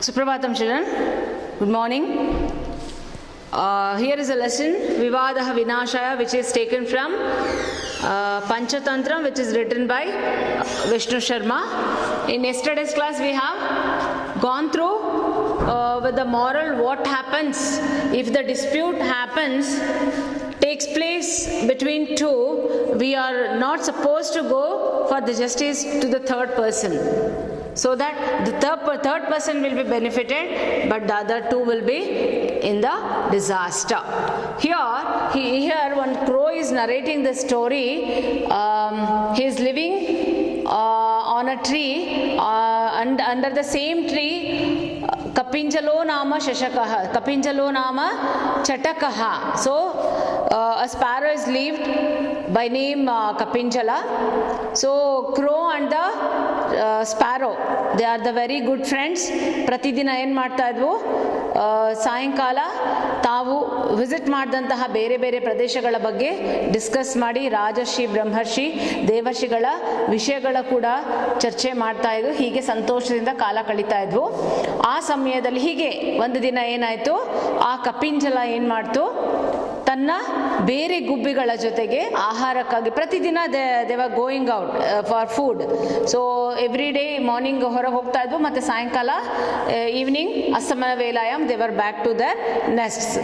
Suprabhatam children, good morning. Here is a lesson, Vivadaha Vinashaya, which is taken from Panchatantra, which is written by Vishnu Sharma. In yesterday's class we have gone through with the moral what happens if the dispute takes place between two. We are not supposed to go for the justice to the third person, so that the third person will be benefited, but the other two will be in the disaster. Here one crow is narrating the story. He is living on a tree, and under the same tree, Kapinjalo nama Shashakaha, Kapinjalo nama Chatakaha. So a sparrow is lived by name Kapinjala. So crow and the sparrow, they are the very good friends. ಪ್ರತಿದಿನ ಏನು ಮಾಡ್ತಾ ಇದ್ವು, ಸಾಯಂಕಾಲ ತಾವು visit ಮಾಡಿದಂತಹ ಬೇರೆ ಬೇರೆ ಪ್ರದೇಶಗಳ ಬಗ್ಗೆ ಡಿಸ್ಕಸ್ ಮಾಡಿ ರಾಜರ್ಷಿ ಬ್ರಹ್ಮರ್ಷಿ ದೇವರ್ಷಿಗಳ ವಿಷಯಗಳ ಕೂಡ ಚರ್ಚೆ ಮಾಡ್ತಾ ಇದ್ವು. ಹೀಗೆ ಸಂತೋಷದಿಂದ ಕಾಲ ಕಳೀತಾ ಇದ್ವು. ಆ ಸಮಯದಲ್ಲಿ ಹೀಗೆ ಒಂದು ದಿನ ಏನಾಯಿತು, ಆ ಕಪಿಂಜಲ ಏನು ಮಾಡ್ತು, ತನ್ನ ಬೇರೆ ಗುಬ್ಬಿಗಳ ಜೊತೆಗೆ ಆಹಾರಕ್ಕಾಗಿ ಪ್ರತಿದಿನ they were going out for food. So every day morning ಹೊರಗೆ ಹೋಗ್ತಾ ಇದ್ವು, ಮತ್ತು ಸಾಯಂಕಾಲ ಈವ್ನಿಂಗ್ ಅಸ್ತಮನ ವೇಲಾಯಂ they were back to their nests.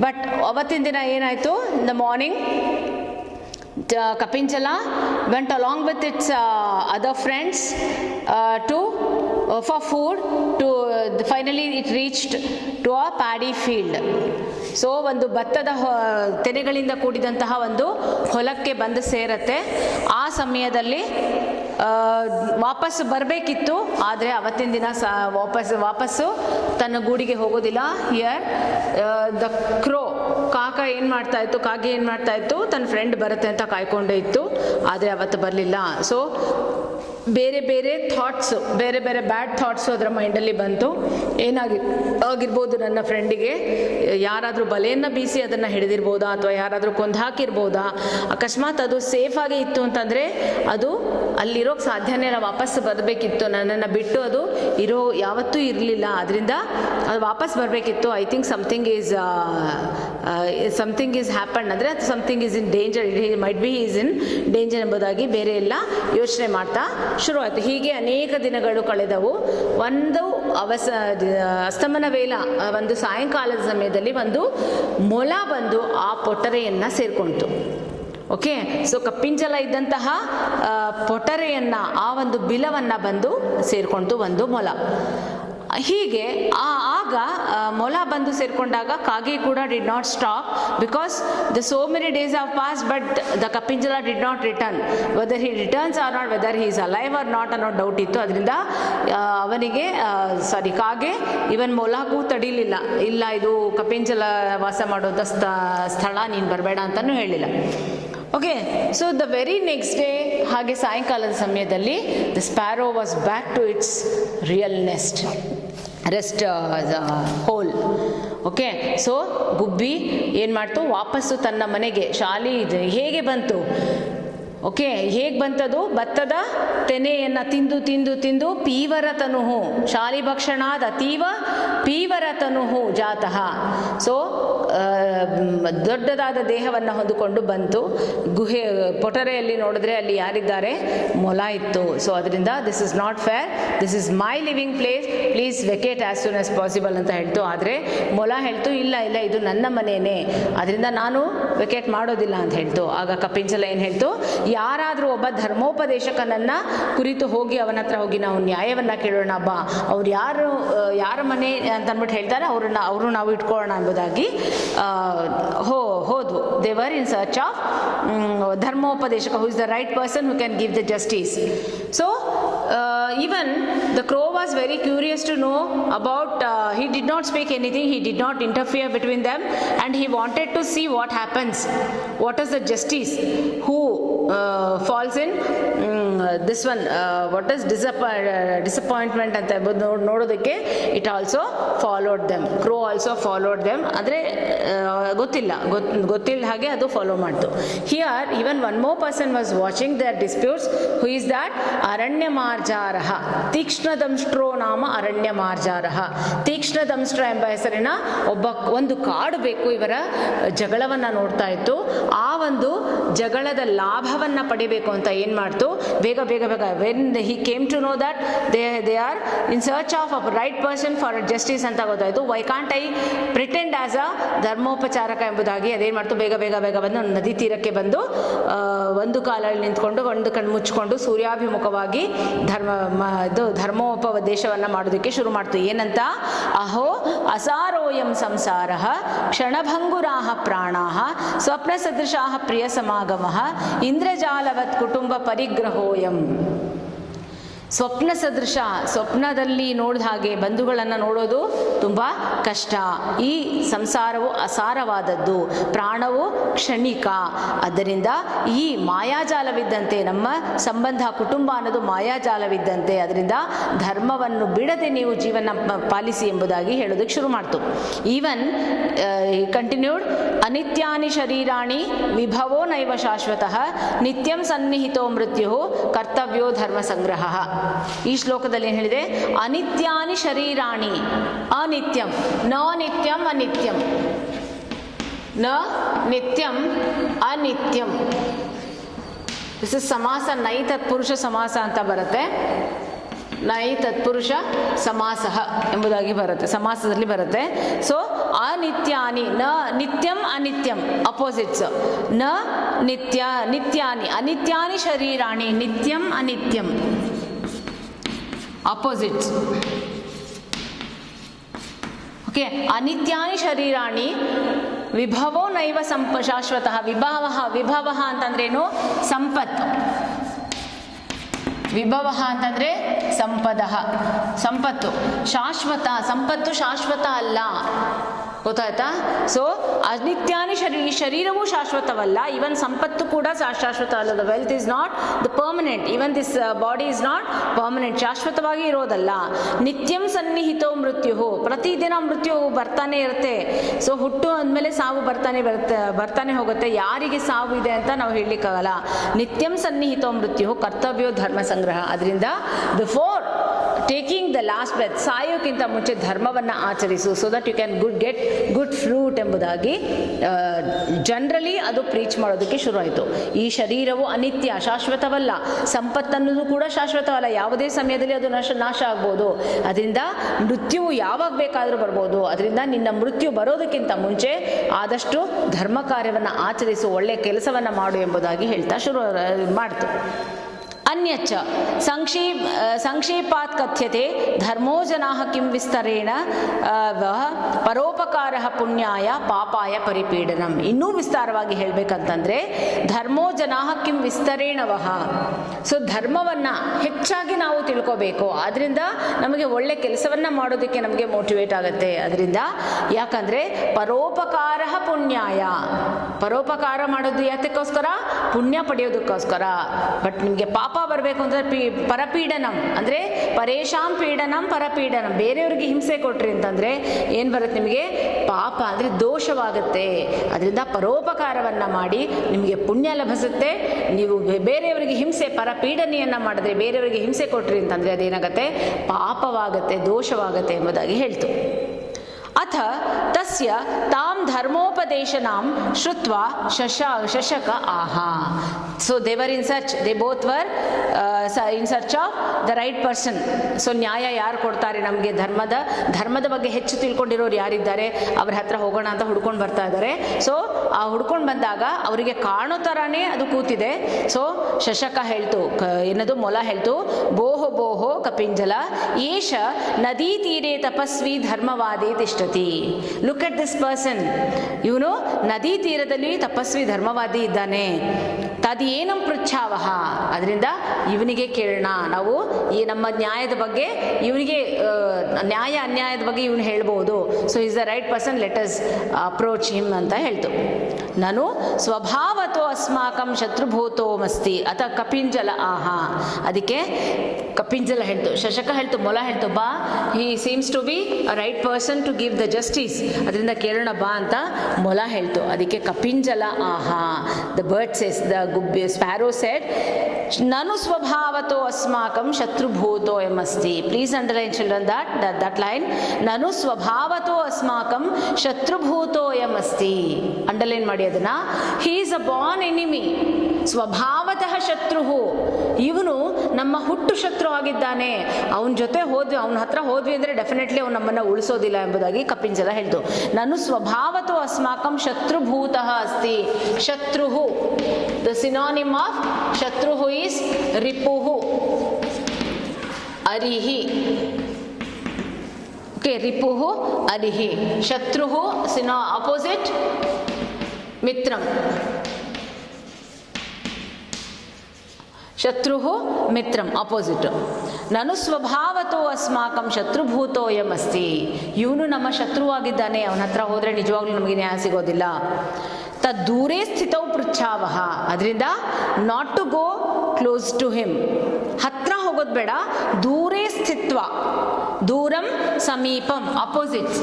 But ಅವತ್ತಿನ ದಿನ ಏನಾಯಿತು, in the morning Kapinjala went along with its other friends for food. Finally it reached to a paddy field. So ಒಂದು ಭತ್ತದ ತೆನೆಗಳಿಂದ ಕೂಡಿದಂತಹ ಒಂದು ಹೊಲಕ್ಕೆ ಬಂದು ಸೇರತ್ತೆ. ಆ ಸಮಯದಲ್ಲಿ ವಾಪಸ್ಸು ಬರಬೇಕಿತ್ತು, ಆದರೆ ಅವತ್ತಿನ ದಿನ ವಾಪಸ್ಸು ತನ್ನ ಗೂಡಿಗೆ ಹೋಗೋದಿಲ್ಲ. ಹಿಯರ್ ದ ಕ್ರೋ, ಕಾಕ ಏನು ಮಾಡ್ತಾ ಇತ್ತು, ಕಾಗೆ ಏನು ಮಾಡ್ತಾ ಇತ್ತು, ತನ್ನ ಫ್ರೆಂಡ್ ಬರುತ್ತೆ ಅಂತ ಕಾಯ್ಕೊಂಡೇ ಇತ್ತು, ಆದರೆ ಅವತ್ತು ಬರಲಿಲ್ಲ. ಸೊ ಬೇರೆ ಬೇರೆ ಥಾಟ್ಸು, ಬೇರೆ ಬೇರೆ ಬ್ಯಾಡ್ ಥಾಟ್ಸು ಅದರ ಮೈಂಡಲ್ಲಿ ಬಂತು. ಆಗಿರ್ಬೋದು, ನನ್ನ ಫ್ರೆಂಡಿಗೆ ಯಾರಾದರೂ ಬಲೆಯನ್ನು ಬೀಸಿ ಅದನ್ನು ಹಿಡಿದಿರ್ಬೋದಾ, ಅಥವಾ ಯಾರಾದರೂ ಕೊಂದು ಹಾಕಿರ್ಬೋದಾ, ಅಕಸ್ಮಾತ್ ಅದು ಸೇಫಾಗಿ ಇತ್ತು ಅಂತಂದರೆ ಅದು ಅಲ್ಲಿರೋಕ್ಕೆ ಸಾಧ್ಯನೇ ಇಲ್ಲ, ವಾಪಸ್ ಬರಬೇಕಿತ್ತು, ನನ್ನನ್ನು ಬಿಟ್ಟು ಅದು ಯಾವತ್ತೂ ಇರಲಿಲ್ಲ, ಅದರಿಂದ ಅದು ವಾಪಸ್ ಬರಬೇಕಿತ್ತು. I think something is happen, ಅಂದರೆ ಅದು something is in danger, might be is in danger ಎಂಬುದಾಗಿ ಬೇರೆ ಎಲ್ಲ ಯೋಚನೆ ಮಾಡ್ತಾ ಶುರುವಾಯಿತು. ಹೀಗೆ ಅನೇಕ ದಿನಗಳು ಕಳೆದವು. ಒಂದು ಅಸ್ತಮನ ವೇಳ, ಒಂದು ಸಾಯಂಕಾಲದ ಸಮಯದಲ್ಲಿ ಒಂದು ಮೊಲ ಬಂದು ಆ ಪೊಟರೆಯನ್ನು ಸೇರ್ಕೊಂತು. ಓಕೆ, ಸೊ ಕಪ್ಪಿಂಜಲ ಇದ್ದಂತಹ ಪೊಟರೆಯನ್ನು, ಆ ಒಂದು ಬಿಲವನ್ನು ಬಂದು ಸೇರ್ಕೊಂತು ಒಂದು ಮೊಲ. ಹೀಗೆ ಆಗ ಮೊಲ ಬಂದು ಸೇರಿಕೊಂಡಾಗ ಕಾಗೆ ಕೂಡ did not stop, because the so many days have pass, but the Kapinjala did not return. Whether he returns or not, whether he is alive or not ಅನ್ನೋ ಡೌಟ್ ಇತ್ತು. ಅದರಿಂದ ಅವನಿಗೆ ಕಾಗೆ ಇವನ್ ಮೊಲಗೂ ತಡಿಲಿಲ್ಲ, ಇಲ್ಲ ಇದು ಕಪಿಂಜಲ ವಾಸ ಮಾಡೋದ ಸ್ಥಳ, ನೀನು ಬರಬೇಡ ಅಂತಲೂ ಹೇಳಿಲ್ಲ. Okay, so the very next day, ಹಾಗೆ ಸಾಯಂಕಾಲದ ಸಮಯದಲ್ಲಿ the sparrow was back to its real rest hole. Okay, so ಗುಬ್ಬಿ ಏನು ಮಾಡ್ತು, ವಾಪಸ್ಸು ತನ್ನ ಮನೆಗೆ, ಶಾಲಿ ಹೇಗೆ ಬಂತು, ಓಕೆ, ಹೇಗೆ ಬಂತದು, ಭತ್ತದ ತೆನೆಯನ್ನು ತಿಂದು ತಿಂದು ತಿಂದು ಪೀವರತನುಹು, ಶಾಲಿಭಕ್ಷಣಾದ ಅತೀವ ಪೀವರತನುಹು ಜಾತಃ. ಸೊ ದೊಡ್ಡದಾದ ದೇಹವನ್ನು ಹೊಂದಿಕೊಂಡು ಬಂತು. ಪೊಟರೆಯಲ್ಲಿ ನೋಡಿದ್ರೆ ಅಲ್ಲಿ ಯಾರಿದ್ದಾರೆ, ಮೊಲ ಇತ್ತು. ಸೊ ಅದರಿಂದ this is not fair, this is my living place, please vacate as soon as possible ಅಂತ ಹೇಳ್ತು. ಆದರೆ ಮೊಲ ಹೇಳ್ತು, ಇಲ್ಲ ಇದು ನನ್ನ ಮನೆಯೇ, ಅದರಿಂದ ನಾನು ವೆಕೇಟ್ ಮಾಡೋದಿಲ್ಲ ಅಂತ ಹೇಳ್ತು. ಆಗ ಕಪಿಂಜಲ ಏನು ಹೇಳ್ತು, ಯಾರಾದರೂ ಒಬ್ಬ ಧರ್ಮೋಪದೇಶಕನನ್ನು ಕುರಿತು ಹೋಗಿ ಅವನ ಹತ್ರ ಹೋಗಿ ನಾವು ನ್ಯಾಯವನ್ನು ಕೇಳೋಣ ಬಾ, ಅವ್ರು ಯಾರ ಮನೆ ಅಂತ ಅಂದ್ಬಿಟ್ಟು ಹೇಳ್ತಾರೆ, ಅವರು ನಾವು ಇಟ್ಕೊಳ್ಳೋಣ ಎಂಬುದಾಗಿ ಹೋದ್ವು. They were in search of ಧರ್ಮೋಪದೇಶಕ, who is the right person who can give the justice. So even the crow was very curious to know about, he did not speak anything, he did not interfere between them, and he wanted to see what happens, what is the justice, who falls in this one what is disappointment ಅಂತ ನೋಡೋದಕ್ಕೆ it also followed them, crow also followed them. ಅಂದರೆ ಗೊತ್ತಿಲ್ಲ ಹಾಗೆ ಅದು follow ಮಾಡ್ತು. Here even one more person was watching their disputes. Who is that? ಅರಣ್ಯ ಮಾರ್ಜಾರಃ ತೀಕ್ಷ್ಣದಂಷ್ಟ್ರೋ ನಾಮ ಅರಣ್ಯ ಮಾರ್ಜಾರಃ. ತೀಕ್ಷ್ಣದಂಷ್ಟ್ರ ಎಂಬ ಹೆಸರಿನ ಒಂದು ಕಾಡು ಬೇಕು ಇವರ ಜಗಳವನ್ನು ನೋಡ್ತಾ ಇತ್ತು. ಆ ಒಂದು ಜಗಳದ ಲಾಭವನ್ನು ಪಡಿಬೇಕು ಅಂತ ಏನು ಮಾಡ್ತು, ಬೇಗ when he came to know that they are in search of a right person for justice ಅಂತ ಗೊತ್ತಾಯಿತು. Why can't I pretend as a ಧರ್ಮೋಪಚಾರಕ ಎಂಬುದಾಗಿ ಅದೇನು ಮಾಡ್ತು, ಬೇಗ ಬಂದು ನದಿ ತೀರಕ್ಕೆ ಬಂದು ಒಂದು ಕಾಲಲ್ಲಿ ನಿಂತ್ಕೊಂಡು ಒಂದು ಕಣ್ಣು ಮುಚ್ಚಿಕೊಂಡು ಸೂರ್ಯಾಭಿಮುಖವಾಗಿ ಧರ್ಮೋಪದೇಶವನ್ನು ಮಾಡೋದಕ್ಕೆ ಶುರು ಮಾಡ್ತು. ಏನಂತ? ಅಹೋ ಅಸಾರೋಯಂ ಸಂಸಾರ ಕ್ಷಣಭಂಗುರಾಹ ಪ್ರಾಣಾಹ ಸ್ವಪ್ನ ಸದೃಶಾಹ ಪ್ರಿಯ ಸಮಾಗಮಃ ಇಂದ್ರಜಾಲವತ್ ಕುಟುಂಬ ಪರಿಗ್ರಹೋಯಂ. ಸ್ವಪ್ನ ಸದೃಶ, ಸ್ವಪ್ನದಲ್ಲಿ ನೋಡಿದ ಹಾಗೆ ಬಂಧುಗಳನ್ನು ನೋಡೋದು ತುಂಬ ಕಷ್ಟ. ಈ ಸಂಸಾರವು ಅಸಾರವಾದದ್ದು, ಪ್ರಾಣವು ಕ್ಷಣಿಕ. ಆದ್ದರಿಂದ ಈ ಮಾಯಾಜಾಲವಿದ್ದಂತೆ, ನಮ್ಮ ಸಂಬಂಧ ಕುಟುಂಬ ಅನ್ನೋದು ಮಾಯಾಜಾಲವಿದ್ದಂತೆ. ಅದರಿಂದ ಧರ್ಮವನ್ನು ಬಿಡದೆ ನೀವು ಜೀವನ ಪಾಲಿಸಿ ಎಂಬುದಾಗಿ ಹೇಳೋದಕ್ಕೆ ಶುರು ಮಾಡ್ತು. ಈವನ್ ಕಂಟಿನ್ಯೂಡ್, ಅನಿತ್ಯಾನಿ ಶರೀರಾಣಿ ವಿಭವೋ ನೈವ ಶಾಶ್ವತಃ ನಿತ್ಯಂ ಸನ್ನಿಹಿತೋ ಮೃತ್ಯು ಕರ್ತವ್ಯೋ ಧರ್ಮ ಸಂಗ್ರಹ. ಈ ಶ್ಲೋಕದಲ್ಲಿ ಏನು ಹೇಳಿದೆ? ಅನಿತ್ಯಾನಿ ಶರೀರಾಣಿ, ಅನಿತ್ಯಂ, ನ ನಿತ್ಯಂ ಅನಿತ್ಯಂ, ನ ನಿತ್ಯಂ ಅನಿತ್ಯಂ. ದಿಸ್ ಇಸ್ ಸಮಾಸ, ನೈ ತತ್ಪುರುಷ ಸಮಾಸ ಅಂತ ಬರುತ್ತೆ. ನೈ ತತ್ಪುರುಷ ಸಮಾಸ ಎಂಬುದಾಗಿ ಬರುತ್ತೆ, ಸಮಾಸದಲ್ಲಿ ಬರುತ್ತೆ. ಸೊ ಅನಿತ್ಯಾನಿ, ನ ನಿತ್ಯಂ ಅನಿತ್ಯಂ, ಅಪೋಸಿಟ್ಸ್. ನ ನಿತ್ಯ ನಿತ್ಯಾನಿ, ಅನಿತ್ಯಾನಿ ಶರೀರಾಣಿ, ನಿತ್ಯಂ ಅನಿತ್ಯಂ, ಅಪೋಸಿಟ್ಸ್. ಓಕೆ, ಅನಿತ್ಯಾನಿ ಶರೀರಾಣಿ ವಿಭವೋ ನೈವ ಶಾಶ್ವತಃ. ವಿಭವ ಅಂತಂದ್ರೇನು? ಸಂಪತ್ತು. ವಿಭವ ಅಂತಂದ್ರೆ ಸಂಪತ್ತು. ಶಾಶ್ವತ ಸಂಪತ್ತು ಶಾಶ್ವತ ಅಲ್ಲ, ಗೊತ್ತಾಯ್ತಾ? ಸೊ ಅನಿತ್ಯಾನಿ ಶರೀರವೂ ಶಾಶ್ವತವಲ್ಲ, ಇವನ್ ಸಂಪತ್ತು ಕೂಡ ಶಾಶ್ವತ ಅಲ್ಲ. The wealth is not the permanent, even this body is not permanent, ಶಾಶ್ವತವಾಗಿ ಇರೋದಲ್ಲ. ನಿತ್ಯಂ ಸನ್ನಿಹಿತೋ ಮೃತ್ಯು, ಪ್ರತಿದಿನ ಮೃತ್ಯು ಬರ್ತಾನೆ ಇರುತ್ತೆ. ಸೊ ಹುಟ್ಟು ಅಂದಮೇಲೆ ಸಾವು ಬರ್ತಾನೆ ಹೋಗುತ್ತೆ. ಯಾರಿಗೆ ಸಾವು ಇದೆ ಅಂತ ನಾವು ಹೇಳಲಿಕ್ಕಾಗಲ್ಲ. ನಿತ್ಯಂ ಸನ್ನಿಹಿತೋ ಮೃತ್ಯು ಕರ್ತವ್ಯೋ ಧರ್ಮ ಸಂಗ್ರಹ. ಅದರಿಂದ before taking the last breath, ಸಾಯೋಕ್ಕಿಂತ ಮುಂಚೆ ಧರ್ಮವನ್ನು ಆಚರಿಸು, so that you can get good fruit ಎಂಬುದಾಗಿ ಜನರಲಿ ಅದು ಪ್ರೀಚ್ ಮಾಡೋದಕ್ಕೆ ಶುರುವಾಯಿತು. ಈ ಶರೀರವು ಅನಿತ್ಯ, ಶಾಶ್ವತವಲ್ಲ. ಸಂಪತ್ತನ್ನೋದು ಕೂಡ ಶಾಶ್ವತವಲ್ಲ, ಯಾವುದೇ ಸಮಯದಲ್ಲಿ ಅದು ನಾಶ ಆಗ್ಬೋದು. ಅದರಿಂದ ಮೃತ್ಯುವು ಯಾವಾಗ ಬೇಕಾದರೂ ಬರ್ಬೋದು. ಅದರಿಂದ ನಿನ್ನ ಮೃತ್ಯು ಬರೋದಕ್ಕಿಂತ ಮುಂಚೆ ಆದಷ್ಟು ಧರ್ಮ ಕಾರ್ಯವನ್ನು ಆಚರಿಸು, ಒಳ್ಳೆಯ ಕೆಲಸವನ್ನು ಮಾಡು ಎಂಬುದಾಗಿ ಹೇಳ್ತಾ ಶುರು ಮಾಡ್ತು. ಅನ್ಯಚ್ಚ ಸಂಕ್ಷೇಪಾತ್ ಕಥ್ಯತೆ ಧರ್ಮೋ ಜನಾಃ ಕಿಂ ವಿಸ್ತರೇಣ ಪರೋಪಕಾರ ಪುಣ್ಯಾಯ ಪಾಪಾಯ ಪರಿಪೀಡನಂ. ಇನ್ನೂ ವಿಸ್ತಾರವಾಗಿ ಹೇಳಬೇಕಂತಂದ್ರೆ ಧರ್ಮೋ ಜನಾಃ ಕಿಂ ವಿಸ್ತರೇಣವಃ. ಸೊ ಧರ್ಮವನ್ನು ಹೆಚ್ಚಾಗಿ ನಾವು ತಿಳ್ಕೋಬೇಕು. ಅದರಿಂದ ನಮಗೆ ಒಳ್ಳೆ ಕೆಲಸವನ್ನು ಮಾಡೋದಕ್ಕೆ ನಮಗೆ ಮೋಟಿವೇಟ್ ಆಗುತ್ತೆ. ಅದರಿಂದ ಯಾಕಂದರೆ ಪರೋಪಕಾರ ಪುಣ್ಯಾಯ, ಪರೋಪಕಾರ ಮಾಡೋದು ಯಾತಕ್ಕೋಸ್ಕರ? ಪುಣ್ಯ ಪಡೆಯೋದಕ್ಕೋಸ್ಕರ. ಬಟ್ ನಿಮಗೆ ಪಾಪ ಬರಬೇಕು ಅಂದರೆ ಪರಪೀಡನಂ ಅಂದರೆ ಪರೇಶಾಂ ಪೀಡನಂ ಪರಪೀಡನಂ, ಬೇರೆಯವ್ರಿಗೆ ಹಿಂಸೆ ಕೊಟ್ರಿ ಅಂತಂದರೆ ಏನು ಬರುತ್ತೆ ನಿಮಗೆ? ಪಾಪ ಅಂದರೆ ದೋಷವಾಗುತ್ತೆ. ಅದರಿಂದ ಪರೋಪಕಾರವನ್ನು ಮಾಡಿ ನಿಮಗೆ ಪುಣ್ಯ ಲಭಿಸುತ್ತೆ. ನೀವು ಬೇರೆಯವರಿಗೆ ಹಿಂಸೆ ಪರಪೀಡನೆಯನ್ನು ಮಾಡಿದ್ರೆ, ಬೇರೆಯವರಿಗೆ ಹಿಂಸೆ ಕೊಟ್ರಿ ಅಂತಂದರೆ ಅದೇನಾಗುತ್ತೆ? ಪಾಪವಾಗುತ್ತೆ, ದೋಷವಾಗುತ್ತೆ ಎಂಬುದಾಗಿ ಹೇಳ್ತು. ಅಥ ತಸ್ಯ ತಾಂ ಧರ್ಮೋಪದೇಶನಾಂ ಶ್ರುತ್ವಾ ಶಶಕ ಆಹಾ. So they were in search, they both var in search of the right person. So ನ್ಯಾಯ ಯಾರು ಕೊಡ್ತಾರೆ ನಮಗೆ? ಧರ್ಮದ ಬಗ್ಗೆ ಹೆಚ್ಚು ತಿಳ್ಕೊಂಡಿರೋರು ಯಾರಿದ್ದಾರೆ ಅವ್ರ ಹತ್ರ ಹೋಗೋಣ ಅಂತ ಹುಡ್ಕೊಂಡು ಬರ್ತಾ ಇದ್ದಾರೆ. ಸೊ ಆ ಹುಡ್ಕೊಂಡು ಬಂದಾಗ ಅವರಿಗೆ ಕಾಣೋ ಥರನೇ ಅದು ಕೂತಿದೆ. ಸೊ ಶಶಕ ಹೇಳ್ತು, ಏನದು ಮೊಲ ಹೇಳ್ತು, ಬೋಹೋ ಬೋಹೋ ಕಪಿಂಜಲ ಏಷ ನದಿ ತೀರೆ ತಪಸ್ವಿ ಧರ್ಮವಾದಿ ತಿಷ್ಠತಿ. ಲುಕ್ ಅಟ್ ದಿಸ್ ಪರ್ಸನ್, ಇವನು ನದಿ ತೀರದಲ್ಲಿ ತಪಸ್ವಿ ಧರ್ಮವಾದಿ ಇದ್ದಾನೆ. ತದೇನಂ ಪೃಚ್ಛಾವಹ, ಅದರಿಂದ ಇವನಿಗೆ ಕೇಳೋಣ ನಾವು, ಈ ನಮ್ಮ ನ್ಯಾಯದ ಬಗ್ಗೆ ಇವನಿಗೆ, ನ್ಯಾಯ ಅನ್ಯಾಯದ ಬಗ್ಗೆ ಇವನು ಹೇಳ್ಬೋದು. So is the right person, let us approach him ಅಂತ ಹೇಳ್ತು. ನಾನು ಸ್ವಭಾವತೋ ಅಸ್ಮಾಕಂ ಶತ್ರುಭೂತೋ ಮಸ್ತಿ ಅಥ ಕಪಿಂಜಲ ಆಹ. ಅದಕ್ಕೆ ಕಪಿಂಜಲ ಹೇಳ್ತು, ಶಶಕ ಹೇಳ್ತು, ಮೊಲ ಹೇಳ್ತು, ಬಾ, he seems to be a right person to give the justice, ಅದರಿಂದ ಕೇಳೋಣ ಬಾ ಅಂತ ಮೊಲ ಹೇಳ್ತು. ಅದಕ್ಕೆ ಕಪಿಂಜಲ ಆಹ, the bird says, the sparrow said ನನು ಸ್ವಭಾವತೋ ಅಸ್ಮಾಕಂ ಶತ್ರುಭೂತೋ ಎಂಬಸ್ತಿ. Please underline children that line, ನನು ಸ್ವಭಾವತೋ ಅಸ್ಮಾಕಂ ಶತ್ರುಭೂತೋ ಎಂಬಸ್ತಿ. ಅಂಡರ್ಲೈನ್ ಮಾಡಿ ಅದನ್ನ. He is a born enemy, ಸ್ವಭಾವತಃ ಶತ್ರು, ಇವನು ನಮ್ಮ ಹುಟ್ಟು ಶತ್ರು ಆಗಿದ್ದಾನೆ. ಅವನ ಜೊತೆ ಹೋದ್ವಿ, ಅವನ ಹತ್ರ ಹೋದ್ವಿ ಅಂದರೆ ಡೆಫಿನೆಟ್ಲಿ ಅವ್ನು ನಮ್ಮನ್ನು ಉಳಿಸೋದಿಲ್ಲ ಎಂಬುದಾಗಿ ಕಪಿಂಜಲ ಹೇಳ್ತು. ನಾನು ಸ್ವಭಾವತೋ ಅಸ್ಮಾಕಂ ಶತ್ರುಭೂತಃ ಅಸ್ತಿ. ಶತ್ರು, ದ ಸಿನಾನಿಮ್ ಆಫ್ ಶತ್ರು ಈಸ್ ರಿಪುಹು, ಅರಿಹಿ. ಓಕೆ, ರಿಪುಹು ಅರಿಹಿ. ಶತ್ರು ಸಿನಾ ಅಪೋಸಿಟ್ ಮಿತ್ರಂ. ಶತ್ರು ಮಿತ್ರಂ ಅಪೋಸಿಟ್. ನಾನು ಸ್ವಭಾವತೋ ಅಸ್ಮಾಕಂ ಶತ್ರುಭೂತೋಯಂ ಅಸ್ತಿ. ಇವನು ನಮ್ಮ ಶತ್ರುವಾಗಿದ್ದಾನೆ, ಅವನ ಹತ್ರ ಹೋದರೆ ನಿಜವಾಗ್ಲೂ ನಮಗೆ ನ್ಯಾಯ ಸಿಗೋದಿಲ್ಲ. ತದ್ದೂರೇ ಸ್ಥಿತೌ ಪೃಚ್ಛಾವಹ, ಅದರಿಂದ not to go close to him, ಹತ್ರ ಹೋಗೋದು ಬೇಡ, ದೂರೇ ಸ್ಥಿತ್ವ. ದೂರಂ ಸಮೀಪಂ ಅಪೋಸಿಟ್ಸ್.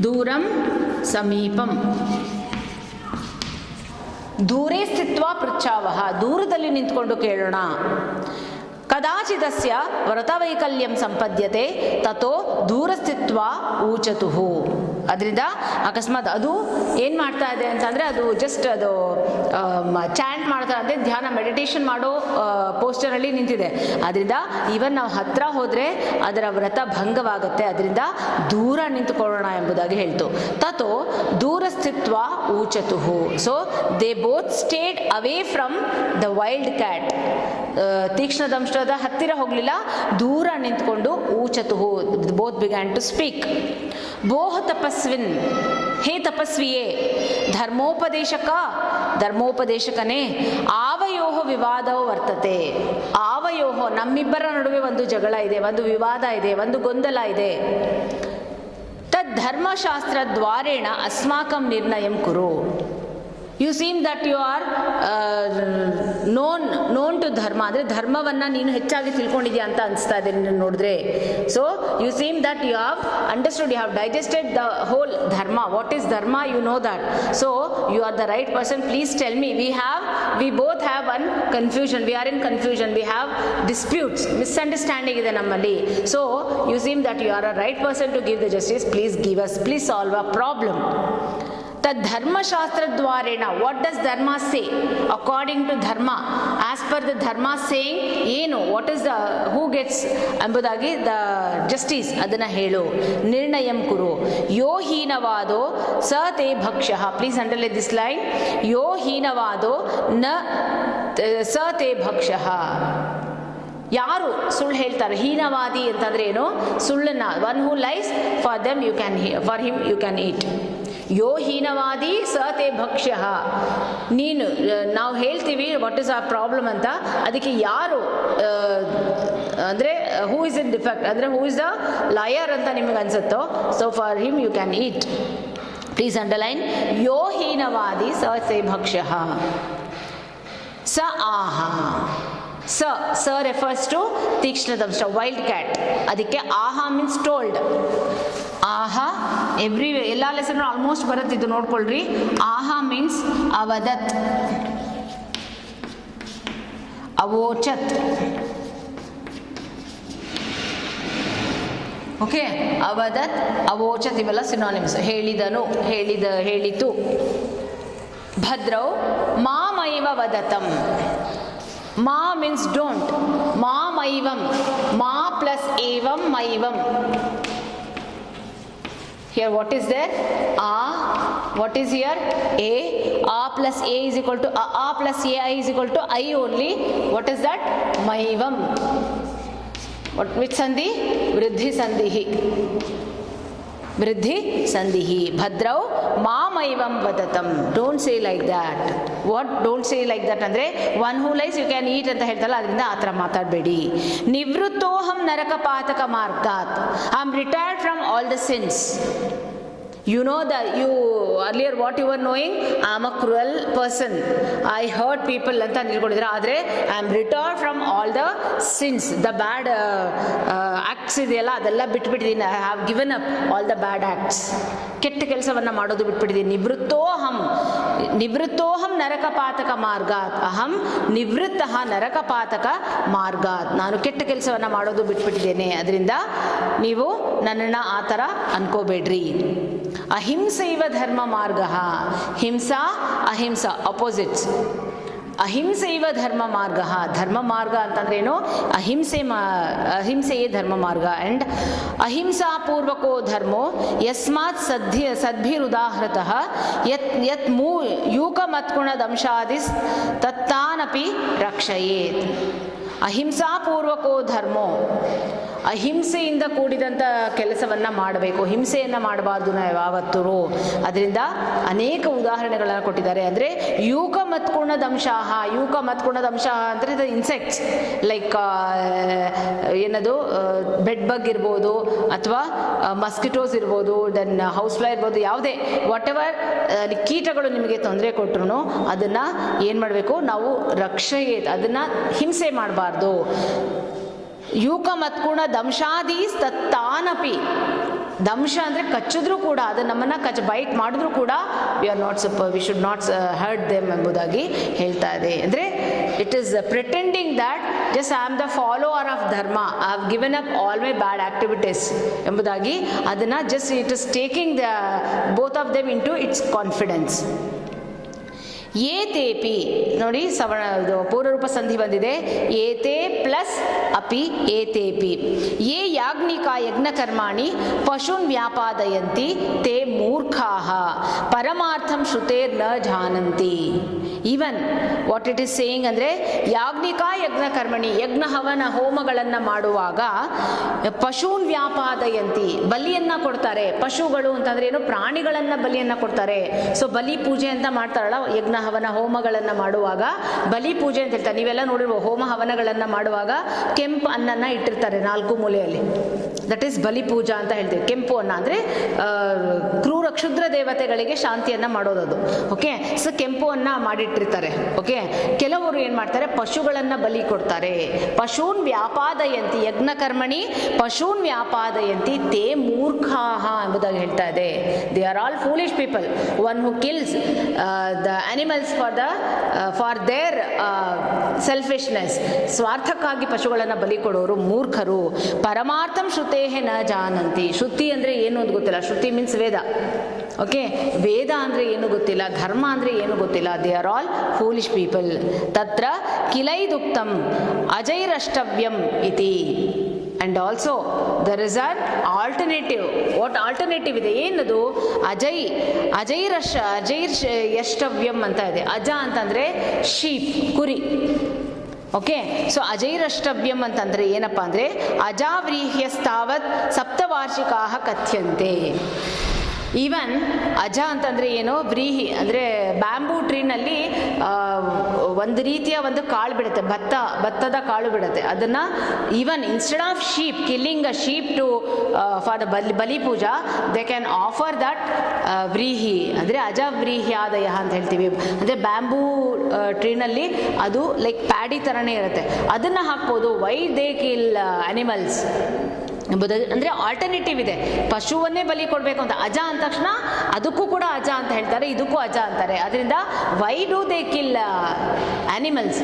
ದೂರಂ ಸಮೀಪಂ. ದೂರೇ ಸ್ಥಿತ್ವ ಪೃಚ್ಛಾವಹ, ದೂರದಲ್ಲಿ ನಿಂತ್ಕೊಂಡು ಕೇಳೋಣ. ಕದಾಚಿದಸ್ಯ ವ್ರತವೈಕಲ್ಯಂ ಸಂಪದ್ಯತೆ ತಥೋ ದೂರಸ್ಥಿತ್ವ ಊಚತುಹು. ಅದರಿಂದ ಅಕಸ್ಮಾತ್ ಅದು ಏನು ಮಾಡ್ತಾ ಇದೆ ಅಂತಂದರೆ, ಅದು ಜಸ್ಟ್ ಅದು ಚಾಂಟ್ ಮಾಡ್ತಾ ಇದೆ, ಧ್ಯಾನ ಮೆಡಿಟೇಷನ್ ಮಾಡೋ ಪೋಸ್ಟರಲ್ಲಿ ನಿಂತಿದೆ. ಅದರಿಂದ ಇವನ್ ನಾವು ಹತ್ರ ಹೋದರೆ ಅದರ ವ್ರತ ಭಂಗವಾಗುತ್ತೆ, ಅದರಿಂದ ದೂರ ನಿಂತುಕೊಳ್ಳೋಣ ಎಂಬುದಾಗಿ ಹೇಳ್ತು. ತಥೋ ದೂರಸ್ಥಿತ್ವ ಊಚತುಹು. So they both stayed away from the wild cat. ತೀಕ್ಷ್ಣ ದಂಷ್ಟದ ಹತ್ತಿರ ಹೋಗಲಿಲ್ಲ, ದೂರ ನಿಂತ್ಕೊಂಡು ಊಚತುಹು, ಬೋತ್ ಬಿಗ್ಯಾನ್ ಟು ಸ್ಪೀಕ್. ಬೋಹ ತಪಸ್ವಿನ್, ಹೇ ತಪಸ್ವಿಯೇ, ಧರ್ಮೋಪದೇಶಕ, ಧರ್ಮೋಪದೇಶಕನೇ, ಆವಯೋಹ ವಿವಾದವು ವರ್ತತೆ. ಆವಯೋಹ, ನಮ್ಮಿಬ್ಬರ ನಡುವೆ ಒಂದು ಜಗಳ ಇದೆ, ಒಂದು ವಿವಾದ ಇದೆ, ಒಂದು ಗೊಂದಲ ಇದೆ. ತದ್ ಧರ್ಮಶಾಸ್ತ್ರ ದ್ವಾರೇಣ ಅಸ್ಮಾಕಂ ನಿರ್ಣಯಂ ಕುರು. You seem that you are known to dharma, ಅಂದರೆ ಧರ್ಮವನ್ನು ನೀನು ಹೆಚ್ಚಾಗಿ ತಿಳ್ಕೊಂಡಿದ್ಯಾ ಅಂತ ಅನಿಸ್ತಾ ಇದೆ ನೀನು ನೋಡಿದ್ರೆ. So you seem that you have understood, you have digested the whole dharma. What is dharma, you know that. So you are the right person. Please tell me. We both have one confusion, we are in confusion, we have disputes, misunderstanding ಇದೆ ನಮ್ಮಲ್ಲಿ. So you seem that you are a right person to give the justice. Please give us, please solve a problem. ಧರ್ಮಶಾಸ್ತ್ರದ್ವಾರೇಣ, what does ಧರ್ಮ say according to dharma, as per the dharma saying ಏನು, what is the who gets ಎಂಬುದಾಗಿ the justice, ಅದನ್ನು ಹೇಳು. ನಿರ್ಣಯಂ ಕುರು. ಯೋ ಹೀನವಾದೋ ಸ ತೇ ಭಕ್ಷ್ಯಃ. Please underline this line. ಯೋ ಹೀನವಾದೋ ನ ಸ ತೇ ಭಕ್ಷ್ಯಃ. ಯಾರು ಸುಳ್ಳು ಹೇಳ್ತಾರೆ, ಹೀನವಾದಿ ಅಂತಂದ್ರೆ ಏನು, ಸುಳ್ಳನ್ನ, one who lies, for them you can, for him you can eat. ಯೋ ಹೀನವಾದಿ ಸ ತೇ ಭಕ್ಷ್ಯ. ನೀನು, ನಾವು ಹೇಳ್ತೀವಿ ವಾಟ್ ಇಸ್ ಆ ಪ್ರಾಬ್ಲಮ್ ಅಂತ, ಅದಕ್ಕೆ ಯಾರು ಅಂದರೆ ಹೂ ಇಸ್ ಇನ್ ಡಿಫೆಕ್ಟ್, ಅಂದರೆ ಹೂ ಇಸ್ ದ ಲಯರ್ ಅಂತ ನಿಮಗೆ ಅನ್ಸುತ್ತೋ, so for him you can eat. Please underline. ಯೋ ಹೀನವಾದಿ ಸ ತೇ ಭಕ್ಷ್ಯ. ಸ ಆಹ. ಸ ರೆಫರ್ಸ್ ಟು ತೀಕ್ಷ್ಣ ದಂಷ್ಟ, ವೈಲ್ಡ್ ಕ್ಯಾಟ್. ಅದಕ್ಕೆ ಆಹ ಮೀನ್ಸ್ ಟೋಲ್ಡ್. ಆಹಾ ಎಲ್ಲ ಲೆಸನ್ ಆಲ್ಮೋಸ್ಟ್ ಬರುತ್ತಿದ್ದು ನೋಡ್ಕೊಳ್ರಿ. ಆಹಾ ಮೀನ್ಸ್ ಅವದತ್, ಅವೋಚತ್. ಓಕೆ, ಅವದತ್, ಅವೋಚತ್ ಇವೆಲ್ಲ ಸಿನಾನಿಮ್ಸ್. ಹೇಳಿದನು, ಹೇಳಿತು. ಭದ್ರೌ ಮಾಮೈವ ವದತಂ. ಮಾ ಮೀನ್ಸ್ ಡೋಂಟ್. ಮಾಮೈವಂ, ಮಾ ಪ್ಲಸ್ ಏವಂ ಮೈವಂ. Here what is there? A. What is here? A. A plus A is equal to A plus AI is equal to I only. What is that? Maivam. Which sandhi? Vriddhi sandhi. ವೃದ್ಧಿ ಸಂಧಿಹಿ ಭದ್ರೌ ಮಾಮೈವಂ ವದತಂ. Don't say like that. What don't say like that ಅಂದರೆ one who lies you can eat ಅಂತ ಹೇಳ್ತಲ್ಲ, ಅದರಿಂದ ಆ ಥರ ಮಾತಾಡಬೇಡಿ. ನಿವೃತ್ತೋಹಂ ನರಕಪಾತಕ ಮಾರ್ಗಾತ್. I am retired from all the sins. You know that you earlier what you were knowing, I am a cruel person, I hurt people ಅಂತ ನಿಲ್ಕೊಂಡಿದ್ರೆ, ಆದರೆ I am retired from all the sins, the bad acts ಇದೆಯಲ್ಲ ಅದೆಲ್ಲ ಬಿಟ್ಬಿಟ್ಟಿದ್ದೀನಿ. I have given up all the bad acts. ಕೆಟ್ಟ ಕೆಲಸವನ್ನು ಮಾಡೋದು ಬಿಟ್ಬಿಟ್ಟಿದ್ದೀನಿ. ನಿವೃತ್ತೋಹಂ ನರಕಪಾತಕ ಮಾರ್ಗಾತ್. ಅಹಂ ನಿವೃತ್ತ ನರಕಪಾತಕ ಮಾರ್ಗಾತ್. ನಾನು ಕೆಟ್ಟ ಕೆಲಸವನ್ನು ಮಾಡೋದು ಬಿಟ್ಬಿಟ್ಟಿದ್ದೇನೆ, ಅದರಿಂದ ನೀವು ನನ್ನನ್ನು ಆ ಥರ ಅನ್ಕೋಬೇಡ್ರಿ. ಅಹಿಂಸೈವ ಧರ್ಮ ಮಾರ್ಗ. ಹಿಂಸಾ ಅಹಿಂಸಾ ಅಪೋಸಿಟ್ಸ್. ಅಹಿಂಸೈವ ಧರ್ಮ ಮಾರ್ಗ. ಧರ್ಮ ಮಾರ್ಗ ಅಂತಂದ್ರೆ ಏನು? ಅಹಿಂಸೆಯೇ ಧರ್ಮ ಮಾರ್ಗ. ಆ್ಯಂಡ್ ಅಹಿಂಸಾ ಪೂರ್ವಕೋ ಧರ್ಮೋ ಯಸ್ಮಾತ್ ಸದ್ಭಿರುದಾಹೃತಃ ಯತ್ ಯೂಕಮತ್ಗುಣದಂಶಾದಿಸ್ ತತ್ತಾನಪಿ ರಕ್ಷಯೇತ್. ಅಹಿಂಸಾ ಪೂರ್ವಕೋ ಧರ್ಮೋ, ಅಹಿಂಸೆಯಿಂದ ಕೂಡಿದಂಥ ಕೆಲಸವನ್ನು ಮಾಡಬೇಕು, ಹಿಂಸೆಯನ್ನು ಮಾಡಬಾರ್ದು ನಾವು ಯಾವತ್ತೂ. ಅದರಿಂದ ಅನೇಕ ಉದಾಹರಣೆಗಳನ್ನು ಕೊಟ್ಟಿದ್ದಾರೆ. ಅಂದರೆ ಯೂಕ ಮತ್ಕುಣದಂಶಾಹ. ಯೂಕ ಮತ್ಕುಣದಂಶಾಹ ಅಂದರೆ ದ ಇನ್ಸೆಕ್ಟ್ಸ್ ಲೈಕ್ ಏನದು ಬೆಡ್ ಬಗ್ ಇರ್ಬೋದು, ಅಥವಾ ಮಸ್ಕಿಟೋಸ್ ಇರ್ಬೋದು, ದೆನ್ ಹೌಸ್ ಫ್ಲೈ ಇರ್ಬೋದು, ಯಾವುದೇ ವಾಟ್ ಎವರ್ ಕೀಟಗಳು ನಿಮಗೆ ತೊಂದರೆ ಕೊಟ್ಟರು ಅದನ್ನು ಏನು ಮಾಡಬೇಕು ನಾವು? ರಕ್ಷೆಯೇ, ಅದನ್ನು ಹಿಂಸೆ ಮಾಡಬಾರ್ದು. ಯೂಕ ಮತ್ಕುಣ ದಂಶಾದಿ ತತ್ತಾನಪಿ. ದಂಶ ಅಂದರೆ ಕಚ್ಚಿದ್ರೂ ಕೂಡ, ಅದು ನಮ್ಮನ್ನು ಬೈಟ್ ಮಾಡಿದ್ರೂ ಕೂಡ we should not hurt them ಎಂಬುದಾಗಿ ಹೇಳ್ತಾ ಇದೆ. ಅಂದರೆ it is pretending that just I am the follower of dharma, I have given up all my bad activities ಎಂಬುದಾಗಿ ಅದನ್ನು just it is taking the both of them in to its confidence. ಏತೇಪಿ ನೋಡಿ, ಪೂರ್ವರೂಪ ಸಂಧಿ ಬಂದಿದೆ. ಏತೇ ಪ್ಲಸ್ ಅಪಿ ಏತೇಪಿ. ಯೇ ಯಾಜ್ಞಿಕ ಯಜ್ಞಕರ್ಮಾಣಿ ಪಶೂನ್ ವ್ಯಾಪಾದಯಂತಿ ತೇ ಮೂರ್ಖಾಃ ಪರಮಾರ್ಥಂ ಶ್ರುತೇರ್ನ ಜಾನಂತಿ. Even what it is saying ಅಂದರೆ, ಯಾಜ್ಞಿಕ ಯಜ್ಞಕರ್ಮಣಿ, ಯಜ್ಞ ಹವನ ಹೋಮಗಳನ್ನು ಮಾಡುವಾಗ ಪಶೂನ್ ವ್ಯಾಪಾದಯಂತಿ, ಬಲಿಯನ್ನು ಕೊಡ್ತಾರೆ. ಪಶುಗಳು ಅಂತಂದ್ರೆ ಏನು? ಪ್ರಾಣಿಗಳನ್ನು ಬಲಿಯನ್ನು ಕೊಡ್ತಾರೆ. ಸೊ ಬಲಿ ಪೂಜೆ ಅಂತ ಮಾಡ್ತಾರಲ್ಲ, ಯಜ್ಞ ಹವನ ಹೋಮಗಳನ್ನು ಮಾಡುವಾಗ ಬಲಿ ಪೂಜೆ ಅಂತ ಹೇಳ್ತಾರೆ. ನೀವೆಲ್ಲ ನೋಡಿರುವ ಹೋಮ ಹವನಗಳನ್ನು ಮಾಡುವಾಗ ಕೆಂಪು ಅನ್ನನ ಇಟ್ಟಿರ್ತಾರೆ 4 ಮೂಲೆಯಲ್ಲಿ. ದಟ್ ಈಸ್ ಬಲಿ ಪೂಜಾ ಅಂತ ಹೇಳ್ತೀವಿ. ಕೆಂಪು ಅನ್ನ ಅಂದರೆ ಕ್ರೂರ ಕ್ಷುದ್ರ ದೇವತೆಗಳಿಗೆ ಶಾಂತಿಯನ್ನು ಮಾಡೋದದು. ಓಕೆ, ಸೊ ಕೆಂಪು ಅನ್ನ ಮಾಡಿಟ್ಟಿರ್ತಾರೆ. ಓಕೆ, ಕೆಲವರು ಏನು ಮಾಡ್ತಾರೆ? ಪಶುಗಳನ್ನು ಬಲಿ ಕೊಡ್ತಾರೆ. ಪಶೂನ್ ವ್ಯಾಪಾದಯಂತಿ, ಯಜ್ಞಕರ್ಮಣಿ ಪಶೂನ್ ವ್ಯಾಪಾದಯಂತಿ ತೇ ಮೂರ್ಖಾಃ ಎಂಬುದಾಗಿ ಹೇಳ್ತಾ ಇದೆ. They are all foolish people. One who kills the animals for there selfishness, ಸ್ವಾರ್ಥಕ್ಕಾಗಿ ಪಶುಗಳನ್ನು ಬಲಿ ಕೊಡೋರು ಮೂರ್ಖರು. ಪರಮಾರ್ಥಂ ಶ್ರುತೇಹೆ ನ ಜಾನಂತಿ. ಶ್ರುತಿ ಅಂದರೆ ಏನು ಅಂತ ಗೊತ್ತಿಲ್ಲ. ಶ್ರುತಿ ಮೀನ್ಸ್ ವೇದ. ಓಕೆ, ವೇದ ಅಂದರೆ ಏನು ಗೊತ್ತಿಲ್ಲ, ಧರ್ಮ ಅಂದರೆ ಏನು ಗೊತ್ತಿಲ್ಲ. They are all foolish people. ತತ್ರ ಕಿಲೈದುಕ್ತಂ ಅಜೈರಷ್ಟವ್ಯಂ ಇತಿ. And also there is an alternative. What alternative ಇದೆ? ಏನದು? ಅಜೈರಷ್ಟವ್ಯಂ ಅಂತ ಇದೆ. ಅಜ ಅಂತಂದರೆ ಶೀಪ್, ಕುರಿ. ಓಕೆ, ಸೊ ಅಜೈರಷ್ಟವ್ಯಂ ಅಂತಂದರೆ ಏನಪ್ಪ ಅಂದರೆ, ಅಜಾವ್ರೀಹ್ಯಸ್ತಾವತ್ ಸಪ್ತವಾರ್ಷಿಕಾ ಕಥ್ಯಂತೆ. ಈವನ್ ಅಜ ಅಂತಂದರೆ ಏನು? ವ್ರೀಹಿ ಅಂದರೆ ಬ್ಯಾಂಬೂ ಟ್ರೀನಲ್ಲಿ ಒಂದು ರೀತಿಯ ಒಂದು ಕಾಳು ಬಿಡುತ್ತೆ, ಭತ್ತದ ಕಾಳು ಬಿಡುತ್ತೆ. ಅದನ್ನು even instead of sheep, killing a sheep to for the bali puja, they can offer that ವ್ರೀಹಿ, ಅಂದರೆ ಅಜವ್ರೀಹ್ಯಾದಯ ಅಂತ ಹೇಳ್ತೀವಿ. ಅಂದರೆ ಬ್ಯಾಂಬೂ ಟ್ರೀನಲ್ಲಿ ಅದು ಲೈಕ್ ಪ್ಯಾಡಿ ಥರನೇ ಇರುತ್ತೆ, ಅದನ್ನು ಹಾಕ್ಬೋದು. ವೈ ದೇ ಕಿಲ್ ಅನಿಮಲ್ಸ್ ಎಂಬುದಾಗಿ ಅಂದರೆ ಆಲ್ಟರ್ನೇಟಿವ್ ಇದೆ. ಪಶುವನ್ನೇ ಬಲಿ ಕೊಡಬೇಕು ಅಂತ ಅಜ ಅಂದ ತಕ್ಷಣ ಅದಕ್ಕೂ ಕೂಡ ಅಜ ಅಂತ ಹೇಳ್ತಾರೆ, ಇದಕ್ಕೂ ಅಜ ಅಂತಾರೆ. ಅದರಿಂದ why do they kill animals?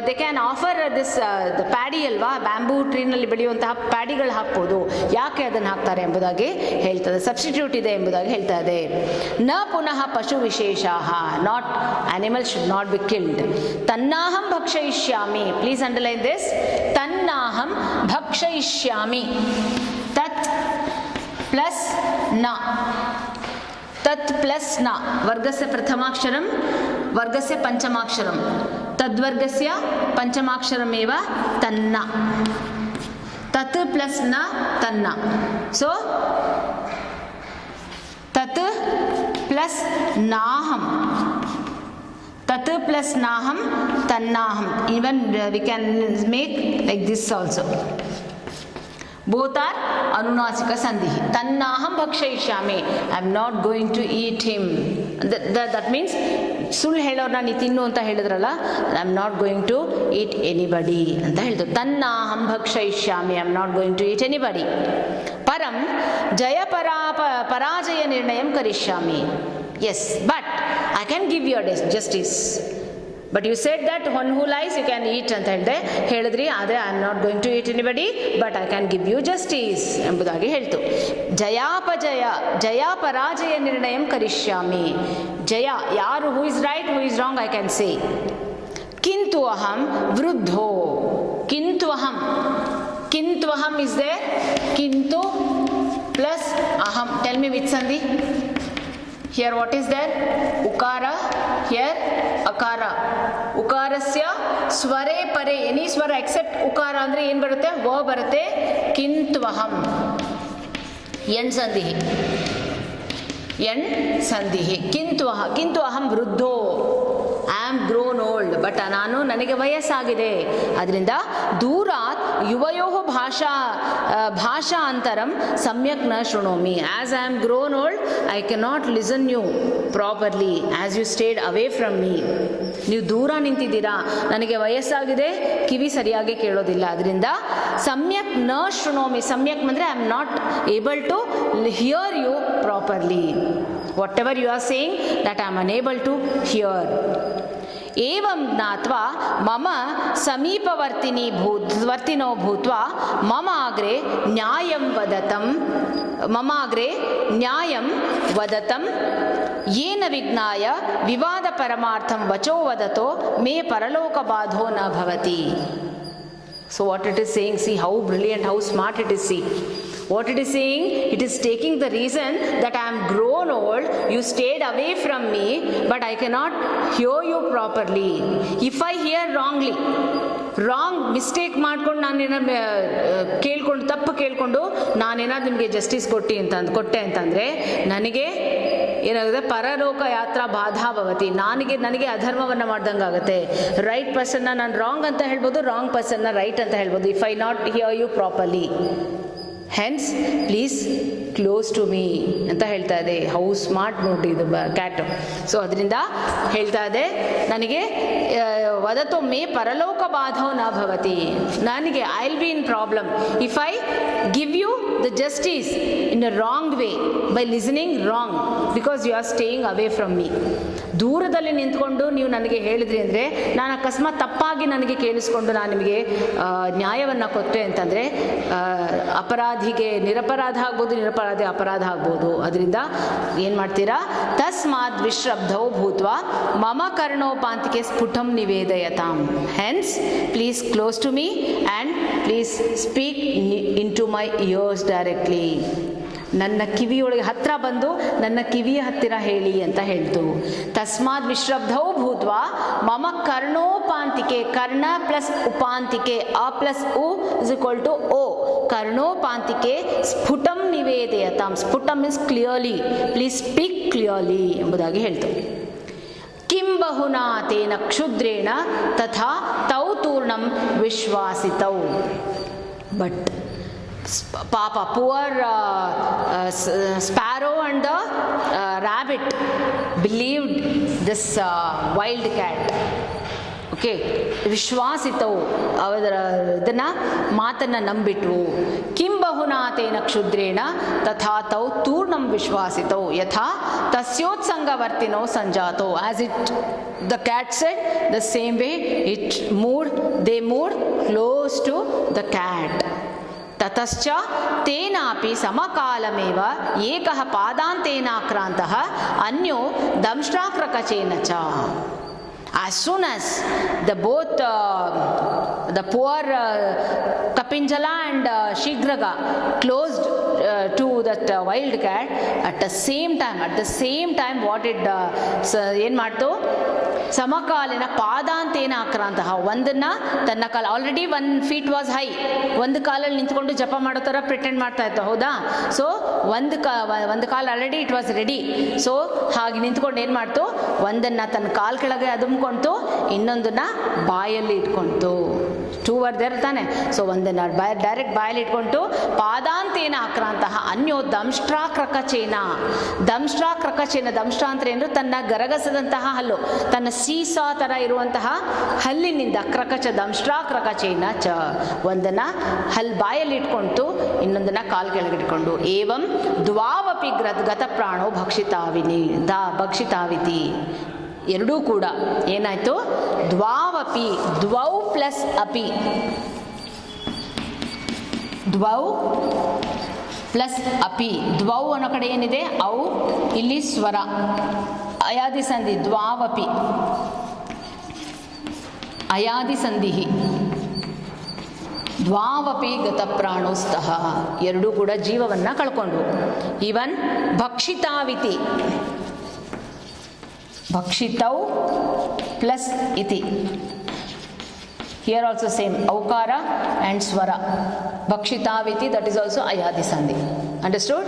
They can offer this the paddy ಅಲ್ವಾ, ಬ್ಯಾಂಬೂ ಟ್ರೀನಲ್ಲಿ ಬೆಳೆಯುವಂತಹ ಪ್ಯಾಡಿಗಳು ಹಾಕ್ಬೋದು. ಯಾಕೆ ಅದನ್ನು ಹಾಕ್ತಾರೆ ಎಂಬುದಾಗಿ ಹೇಳ್ತದೆ. ಸಬ್ಸ್ಟಿಟ್ಯೂಟ್ ಇದೆ ಎಂಬುದಾಗಿ ಹೇಳ್ತಾ ಇದೆ. ನ ಪುನಃ ಪಶು ವಿಶೇಷ, not animals should not be killed. ತನ್ನಾಹಂ ಭಕ್ಷಯಿಷ್ಯಾಮಿ. Please underline this. ತನ್ನಾಹಂ ಭಕ್ಷಯಿಷ್ಯಾಮಿ. ತತ್ ಪ್ಲಸ್ ನ. ತತ್ ಪ್ಲಸ್ ನ. ವರ್ಗಸ್ಯ ಪ್ರಥಮಾಕ್ಷರಂ, ವರ್ಗಸ್ಯ ಪಂಚಮಾಕ್ಷರಂ. ತದ್ವರ್ಗಸ್ಯ ಪಂಚಮಾಕ್ಷರಮೇವ ತನ್ನ. ತತ್ ಪ್ಲಸ್ ನ ತನ್ನ. So plus naham. Tat plus naham, tannaham. Even we can make like this also. Both are anunasika sandhi. Tannaham bhakshayishyami. I am not going to eat him. That means ಸುಳ್ಳು ಹೇಳೋರ್ನ ನೀ ತಿನ್ನು ಅಂತ ಹೇಳಿದ್ರಲ್ಲ, I am not going to eat anybody ಅಂತ ಹೇಳಿದ್ರು. ತನ್ನಾಹಂ ಭಕ್ಷಯಿಷ್ಯಾಮಿ, I am not going to eat anybody. ಪರಂ ಪರಾಜಯ ನಿರ್ಣಯಂ ಕರಿಷ್ಯಾಮಿ. Yes, but I can give you justice. But you said that one who lies you can eat ಅಂತ ಹೇಳಿದ್ರಿ. ಆದರೆ I am not going to eat anybody, but I can give you justice ಎಂಬುದಾಗಿ ಹೇಳ್ತು. ಜಯ ಪರಾಜಯ ನಿರ್ಣಯಂ ಕರಿಷ್ಯಾಮಿ. ಜಯ, ಯಾರು who is right who is wrong I can say. ಕಿಂತು ಅಹಂ ವೃದ್ಧೋ. ಕಿಂತು ಅಹಂ ಇಸ್ ದೇರ್. ಕಿಂತು ಪ್ಲಸ್ ಅಹಂ. Tell me which sandhi. Here what is there? Ukara. Here akara. Ukarasya sware pare. Any swara except ukara andre ಏನು ಬರುತ್ತೆ? ವ ಬರುತ್ತೆ. ಕಿಂತ್ವಹಂ. ಎಣ್ ಸಂಧಿಹಿ. ಕಿಂತು ಅಹಂ ವೃದ್ಧೋ. I am grown old. But ನನಗೆ ವಯಸ್ಸಾಗಿದೆ. ಅದರಿಂದ ದೂರಾತ್ ಯುವಯೋ ಭಾಷಾ ಅಂತರಂ ಸಮ್ಯಕ್ ನ ಶೃಣೋಮಿ. As I am grown old I cannot listen you properly as you stayed away from me. ನೀವು ದೂರ ನಿಂತಿದ್ದೀರಾ, ನನಗೆ ವಯಸ್ಸಾಗಿದೆ, ಕಿವಿ ಸರಿಯಾಗಿ ಕೇಳೋದಿಲ್ಲ. ಅದರಿಂದ ಸಮ್ಯಕ್ ನ ಶೃಣೋಮಿ. ಸಮ್ಯಕ್ ಅಂದರೆ I am not able to hear you properly. whatever you are saying, that I am unable to hear. एवं ज्ञात्वा मम समीपवर्तिनो भूत्वा मम अग्रे न्यायं वदतं येन विज्ञाय विवादपरमार्थं वचो वदतो मे परलोकबाधो न भवति. So what it is saying, see how brilliant, how smart it is. See what it is saying, it is taking the reason that I am grown old, you stayed away from me, but I cannot hear you properly. If I hear wrongly, wrong mistake ಮಾಡ್ಕೊಂಡು ನಾನೇನಾದ್ರು ತಪ್ಪು ಕೇಳ್ಕೊಂಡು ನಾನೇನಾದ್ರು ನಿಮಗೆ justice ಕೊಟ್ಟೆ ಅಂತಂದರೆ ನನಗೆ ಏನಾಗುತ್ತೆ? ಪರಲೋಕ ಯಾತ್ರಾ ಬಾಧಾ ಭವತಿ. ನನಗೆ ಅಧರ್ಮವನ್ನು ಮಾಡ್ದಂಗೆ ಆಗುತ್ತೆ. ರೈಟ್ ಪರ್ಸನ್ನ ನಾನು ರಾಂಗ್ ಅಂತ ಹೇಳ್ಬೋದು, ರಾಂಗ್ ಪರ್ಸನ್ನ ರೈಟ್ ಅಂತ ಹೇಳ್ಬೋದು. If I not hear you properly, hence please close to me ಅಂತ ಹೇಳ್ತಾ ಇದೆ. ಹೌ ಸ್ಮಾರ್ಟ್ ನೋಡಿ ಇದು ಕ್ಯಾಟ್. ಸೊ ಅದರಿಂದ ಹೇಳ್ತಾ ಇದೆ, ನನಗೆ ವದತೋ ಮೇ ಪರಲೋಕ ಬಾಧೋ ನ ಭವತಿ. ನನಗೆ I will be in problem if I give you the justice in a wrong way by listening wrong, because you are staying away from me. ದೂರದಲ್ಲಿ ನಿಂತ್ಕೊಂಡು ನೀವು ನನಗೆ ಹೇಳಿದ್ರಿ ಅಂದರೆ, ನಾನು ಅಕಸ್ಮಾತ್ ತಪ್ಪಾಗಿ ನನಗೆ ಕೇಳಿಸ್ಕೊಂಡು ನಾನು ನಿಮಗೆ ನ್ಯಾಯವನ್ನು ಕೊಟ್ಟೆ ಅಂತಂದರೆ ಅಪರಾಧಿಗೆ ನಿರಪರಾಧ ಆಗ್ಬೋದು, ನಿರಪರಾಧಿ ಅಪರಾಧ ಆಗ್ಬೋದು. ಅದರಿಂದ ಏನು ಮಾಡ್ತೀರಾ? ತಸ್ಮಾತ್ ವಿಶ್ರಬ್ಧೌ ಭೂತ್ವಾ ಮಮ ಕರ್ಣೋಪಾಂತಿಕೆ ಸ್ಫುಟಂ ನಿವೇದಯತಾಂ. Hence please close to me and please speak in to my ears directly. ನನ್ನ ಕಿವಿಯೊಳಗೆ ಹತ್ತಿರ ಬಂದು ನನ್ನ ಕಿವಿಯ ಹತ್ತಿರ ಹೇಳಿ ಅಂತ ಹೇಳ್ತು. ತಸ್ಮಾತ್ ವಿಶ್ರಬ್ಧೌ ಭೂತ್ವಾ ಮಮ ಕರ್ಣೋಪಾಂತಿಕೆ. ಕರ್ಣ ಪ್ಲಸ್ ಉಪಾಂತಿಕೆ, ಅ ಪ್ಲಸ್ ಉ ಇಸ್ ಈಕ್ವಲ್ ಟು ಓ. ಕರ್ಣೋಪಾಂತಿಕೆ ಸ್ಫುಟಂ ನಿವೇದಯತಾಂ. ಸ್ಫುಟಂ means clearly, please speak clearly ಎಂಬುದಾಗಿ ಹೇಳ್ತು. ಕಿಂ ಬಹುನಾ ತೇನ ಕ್ಷುದ್ರೇಣ ತಥಾ ತೌ ತೂರ್ಣಂ ವಿಶ್ವಾಸಿತೌ. But Papa, poor sparrow and the rabbit believed this wild cat. Okay, ವಿಶ್ವಾಸಿತವು ಇದನ್ನ ಮಾತನ್ನ ನಂಬಿಟ್ವು. ಕಿಂ ಬಹುನಾತೇನ ಕ್ಷುದ್ರೇಣ ತಥಾ ತೌ ತೂರ್ಣಂ ವಿಶ್ವಾಸಿತೌ ಯಥಾ ತಸ್ಯೋತ್ಸಂಗವರ್ತಿನೋ ಸಂಜಾತೋ. As it the cat said, the same way they moved close to the cat. ತತಶ್ಚ ತೇನಾಪಿ ಸಮಕಾಲಮೇವ ಏಕಃ ಪಾದಾಂತೇನಾಕ್ರಾಂತಃ ಅನ್ಯೋ ದಂಷ್ಟ್ರಾಕ್ರಕಚೇನ ಚ. As soon as the poor Kapinjala and Shigraga closed to that wild cat, at the same time what did ಏನು ಮಾಡ್ತು? ಸಮಕಾಲೀನ ಪಾದಾಂತೆ ಪಾದಾಂತೇನ ಆಕ್ರಾಂತಃ, ಒಂದನ್ನು ತನ್ನ ಕಾಲ, already 1 feet was high, ಒಂದು ಕಾಲಲ್ಲಿ ನಿಂತ್ಕೊಂಡು ಜಪ ಮಾಡೋ ಥರ ಪ್ರಿಟೆಂಡ್ ಮಾಡ್ತಾ ಇತ್ತು, ಹೌದಾ? ಸೊ ಒಂದು ಕಾಲು already it was ready. So ಹಾಗೆ ನಿಂತ್ಕೊಂಡು ಏನು ಮಾಡ್ತು, ಒಂದನ್ನು ತನ್ನ ಕಾಲು ಕೆಳಗೆ ಅದುಮ್ಕೊಳ್ತು, ಇನ್ನೊಂದನ್ನು ಬಾಯಲ್ಲಿ ಇಟ್ಕೊಳ್ತು. 2 were there ತಾನೆ. ಸೊ ಒಂದನ್ನು ಡೈರೆಕ್ಟ್ ಬಾಯಲ್ಲಿ ಇಟ್ಕೊಂಡು ಪಾದಾಂತೇನ ಆಕ್ರಾಂತಃ ಅನ್ಯೋ ದಂಷ್ಟ್ರಾಕ್ರಕಚೇನ. ದಂಷ್ಟ್ರಾಕ್ರಕಚೇನ, ದಂಷ್ಟ್ರ ಅಂದ್ರೆ ಏನು, ತನ್ನ ಗರಗಸದಂತಹ ಹಲ್ಲು, ತನ್ನ ಸೀಸಾ ಥರ ಇರುವಂತಹ ಹಲ್ಲಿನಿಂದ, ಕ್ರಕಚ ದಂಷ್ಟ್ರಾಕ್ರಕಚೇನ ಚ, ಒಂದನ್ನು ಬಾಯಲ್ಲಿ ಇಟ್ಕೊಂಡು ಇನ್ನೊಂದನ್ನು ಕಾಲು ಕೆಳಗಿಟ್ಕೊಂಡು. ಏವಂ ದ್ವಾವಪಿ ಗತಪ್ರಾಣೋ ಭಕ್ಷಿತಾವಿತಿ, ಎರಡೂ ಕೂಡ ಏನಾಯಿತು, ದ್ವಾವಪಿ, ದ್ವೌ ಪ್ಲಸ್ ಅಪಿ, ದ್ವೌ ಪ್ಲಸ್ ಅಪಿ. ದ್ವೌ ಅನ್ನೋ ಕಡೆ ಏನಿದೆ ಔ, ಇಲ್ಲಿ ಸ್ವರ, ಅಯಾದಿ ಸಂಧಿ, ದ್ವಾವಪಿ ಅಯಾದಿ ಸಂಧಿ, ದ್ವಾವಪಿ ಗತಪ್ರಾಣೋಸ್ತಃ, ಎರಡೂ ಕೂಡ ಜೀವವನ್ನು ಕಳ್ಕೊಂಡ್ವು. ಇವನ್ ಭಕ್ಷಿತಾವಿತಿ, ಭಕ್ಷಿತೌ ಪ್ಲಸ್ ಇತಿ, ಹಿಯರ್ ಆಲ್ಸೋ ಸೇಮ್, ಔಕಾರ ಆ್ಯಂಡ್ ಸ್ವರ. ಭಕ್ಷಿತಾವಿತಿ, ದಟ್ ಈಸ್ ಆಲ್ಸೋ ಅಯಾದಿ ಸಂಧಿ. ಅಂಡರ್ಸ್ಟೂಡ್?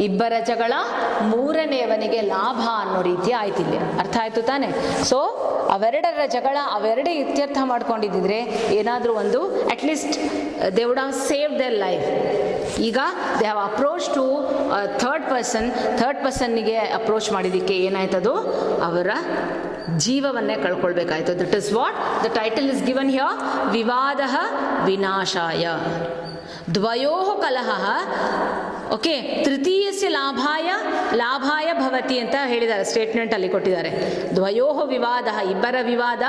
ಇಬ್ಬರ ಜಗಳ ಮೂರನೆಯವನಿಗೆ ಲಾಭ ಅನ್ನೋ ರೀತಿ ಆಯ್ತು ಇಲ್ಲಿ, ಅರ್ಥ ಆಯ್ತು ತಾನೆ? ಸೊ ಅವೆರಡರ ಜಗಳ, ಅವೆರಡೇ ಇತ್ಯರ್ಥ ಮಾಡ್ಕೊಂಡಿದ್ದಿದ್ರೆ ಏನಾದರೂ ಒಂದು at least they would have save their life. ಈಗ they have approach to third ಪರ್ಸನ್ನಿಗೆ ಅಪ್ರೋಚ್ ಮಾಡಿದ್ದಕ್ಕೆ ಏನಾಯ್ತದು, ಅವರ ಜೀವವನ್ನೇ ಕಳ್ಕೊಳ್ಬೇಕಾಯ್ತು. That is what the title is given here, ವಿವಾದ ವಿನಾಶಾಯ ದ್ವಯೋಃ ಕಲಹ. ಓಕೆ, ತೃತೀಯಸ್ಯ ಲಾಭಾಯ ಭವತಿ ಅಂತ ಹೇಳಿದ್ದಾರೆ, ಸ್ಟೇಟ್ಮೆಂಟ್ ಅಲ್ಲಿ ಕೊಟ್ಟಿದ್ದಾರೆ. ದ್ವಯೋಃ ವಿವಾದ, ಇಬ್ಬರ ವಿವಾದ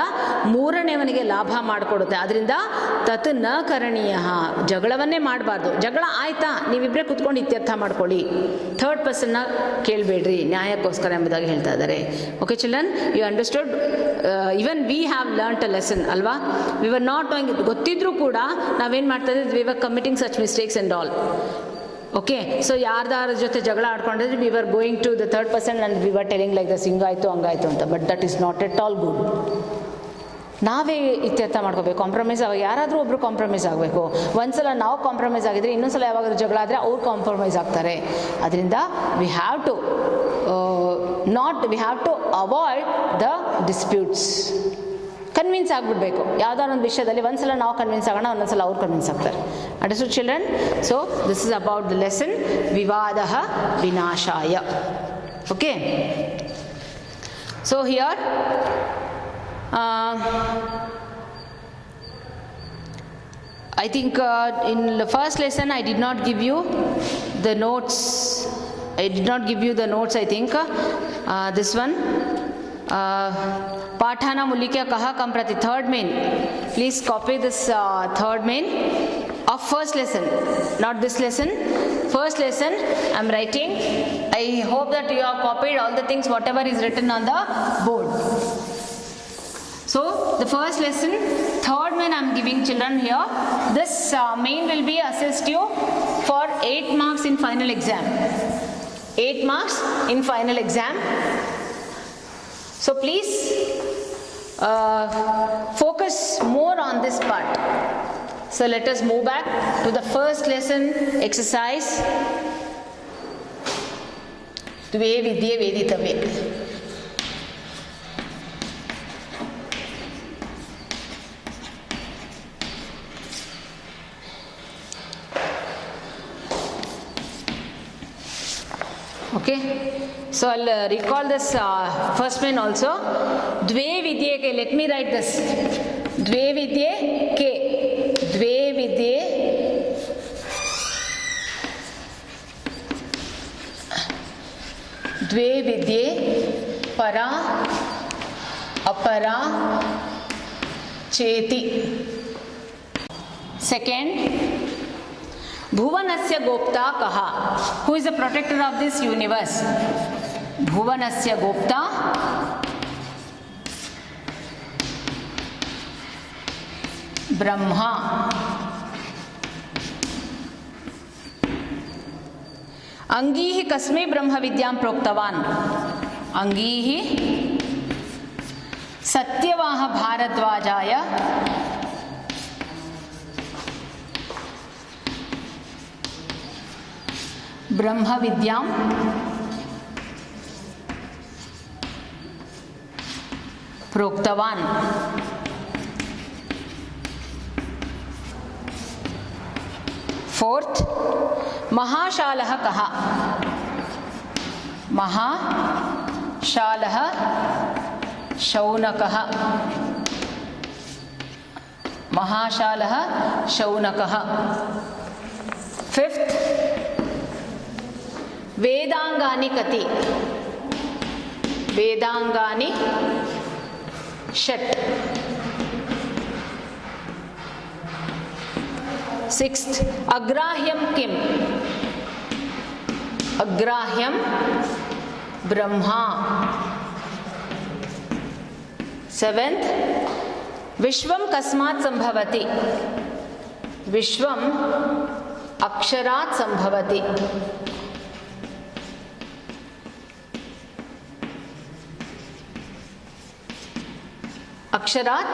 ಮೂರನೇವನಿಗೆ ಲಾಭ ಮಾಡಿಕೊಡುತ್ತೆ. ಅದರಿಂದ ತತ್ ನ ಕರಣೀಯ, ಜಗಳವನ್ನೇ ಮಾಡಬಾರ್ದು. ಜಗಳ ಆಯ್ತಾ, ನೀವಿಬ್ಬರೇ ಕುತ್ಕೊಂಡು ಇತ್ಯರ್ಥ ಮಾಡ್ಕೊಳ್ಳಿ, ಥರ್ಡ್ ಪರ್ಸನ್ನ ಕೇಳಬೇಡ್ರಿ, ನ್ಯಾಯಕ್ಕೋಸ್ಕರ ಎಂಬುದಾಗಿ ಹೇಳ್ತಾ ಇದ್ದಾರೆ. Okay children, you understood? Even we have learned a lesson ಅಲ್ವಾ? We were not doing it, ಗೊತ್ತಿದ್ರೂ ಕೂಡ ನಾವೇನು ಮಾಡ್ತಾ ಇದ್ವಿ, we were committing such mistakes and all. Okay, so ಯಾರ್ದಾರ ಜೊತೆ ಜಗಳ ಆಡ್ಕೊಂಡಿದ್ರೆ we were going to the third person and we were telling like this, ಹಿಂಗಾಯ್ತು ಹಂಗಾಯ್ತು ಅಂತ. But that is not at all good. ನಾವೇ ಇತ್ಯರ್ಥ ಮಾಡ್ಕೋಬೇಕು, ಕಾಂಪ್ರಮೈಸ್ ಆಗ, ಯಾರಾದರೂ ಒಬ್ರು ಕಾಂಪ್ರಮೈಸ್ ಆಗಬೇಕು. ಒಂದ್ಸಲ ನಾವು ಕಾಂಪ್ರಮೈಸ್ ಆಗಿದ್ರೆ ಇನ್ನೊಂದ್ಸಲ ಯಾವಾಗಾದ್ರೂ ಜಗಳ ಆದರೆ ಅವ್ರು ಕಾಂಪ್ರಮೈಸ್ ಆಗ್ತಾರೆ. ಅದರಿಂದ we have to avoid the disputes. Convince ಆಗಿಬಿಡ್ಬೇಕು ಯಾವುದಾದ್ರು ಒಂದು ವಿಷಯದಲ್ಲಿ. ಒಂದ್ಸಲ ನಾವು ಕನ್ವಿನ್ಸ್ ಆಗೋಣ, ಒಂದೊಂದ್ಸಲ ಅವ್ರು ಕನ್ವಿನ್ಸ್ ಆಗ್ತಾರೆ. Understood children? So this is about the lesson ವಿವಾದ ವಿನಾಶಾಯ. Okay, so here I think in the first lesson I did not give you the notes. I think this one, पाठाना मूलिका कहा कम प्रति, third main. Please copy this third main of first lesson, not this lesson. First lesson I am writing. I hope that you have copied all the things whatever is written on the board. So the first lesson, third main I am giving children here. This main will be assessed you for 8 marks in final exam. 8 marks in final exam. So please focus more on this part. So let us move back to the first lesson exercise. Dve vidye veditavye. Okay, so I'll recall this first main also. Dve vidye ke, let me write this. Dve vidye ke, dve vidye द्वे विद्ये परा अपरा चेति. Second, भुवनस्य गोप्ता कहा. Who is the protector of this universe? भुवनस्य गोप्ता Brahma. अंगीहि कस्मै ब्रह्म विद्यां प्रोक्तवान्. अंगीहि स सत्यवाह भारद्वाजाय ब्रह्म विद्यां प्रोक्तवान्। Fourth, महाशालः कः? महाशालः शौनकः। महाशालः शौनकः। फिफ्थ, वेदांगानि कति? वेदांगानि षट्। सिक्स्थ, अग्राह्यं किम्? अग्राह्यं ब्रह्मा। सेवेंथ, विश्वं कस्मात् संभवति? विश्वं अक्षरात् संभवति। अक्षरात्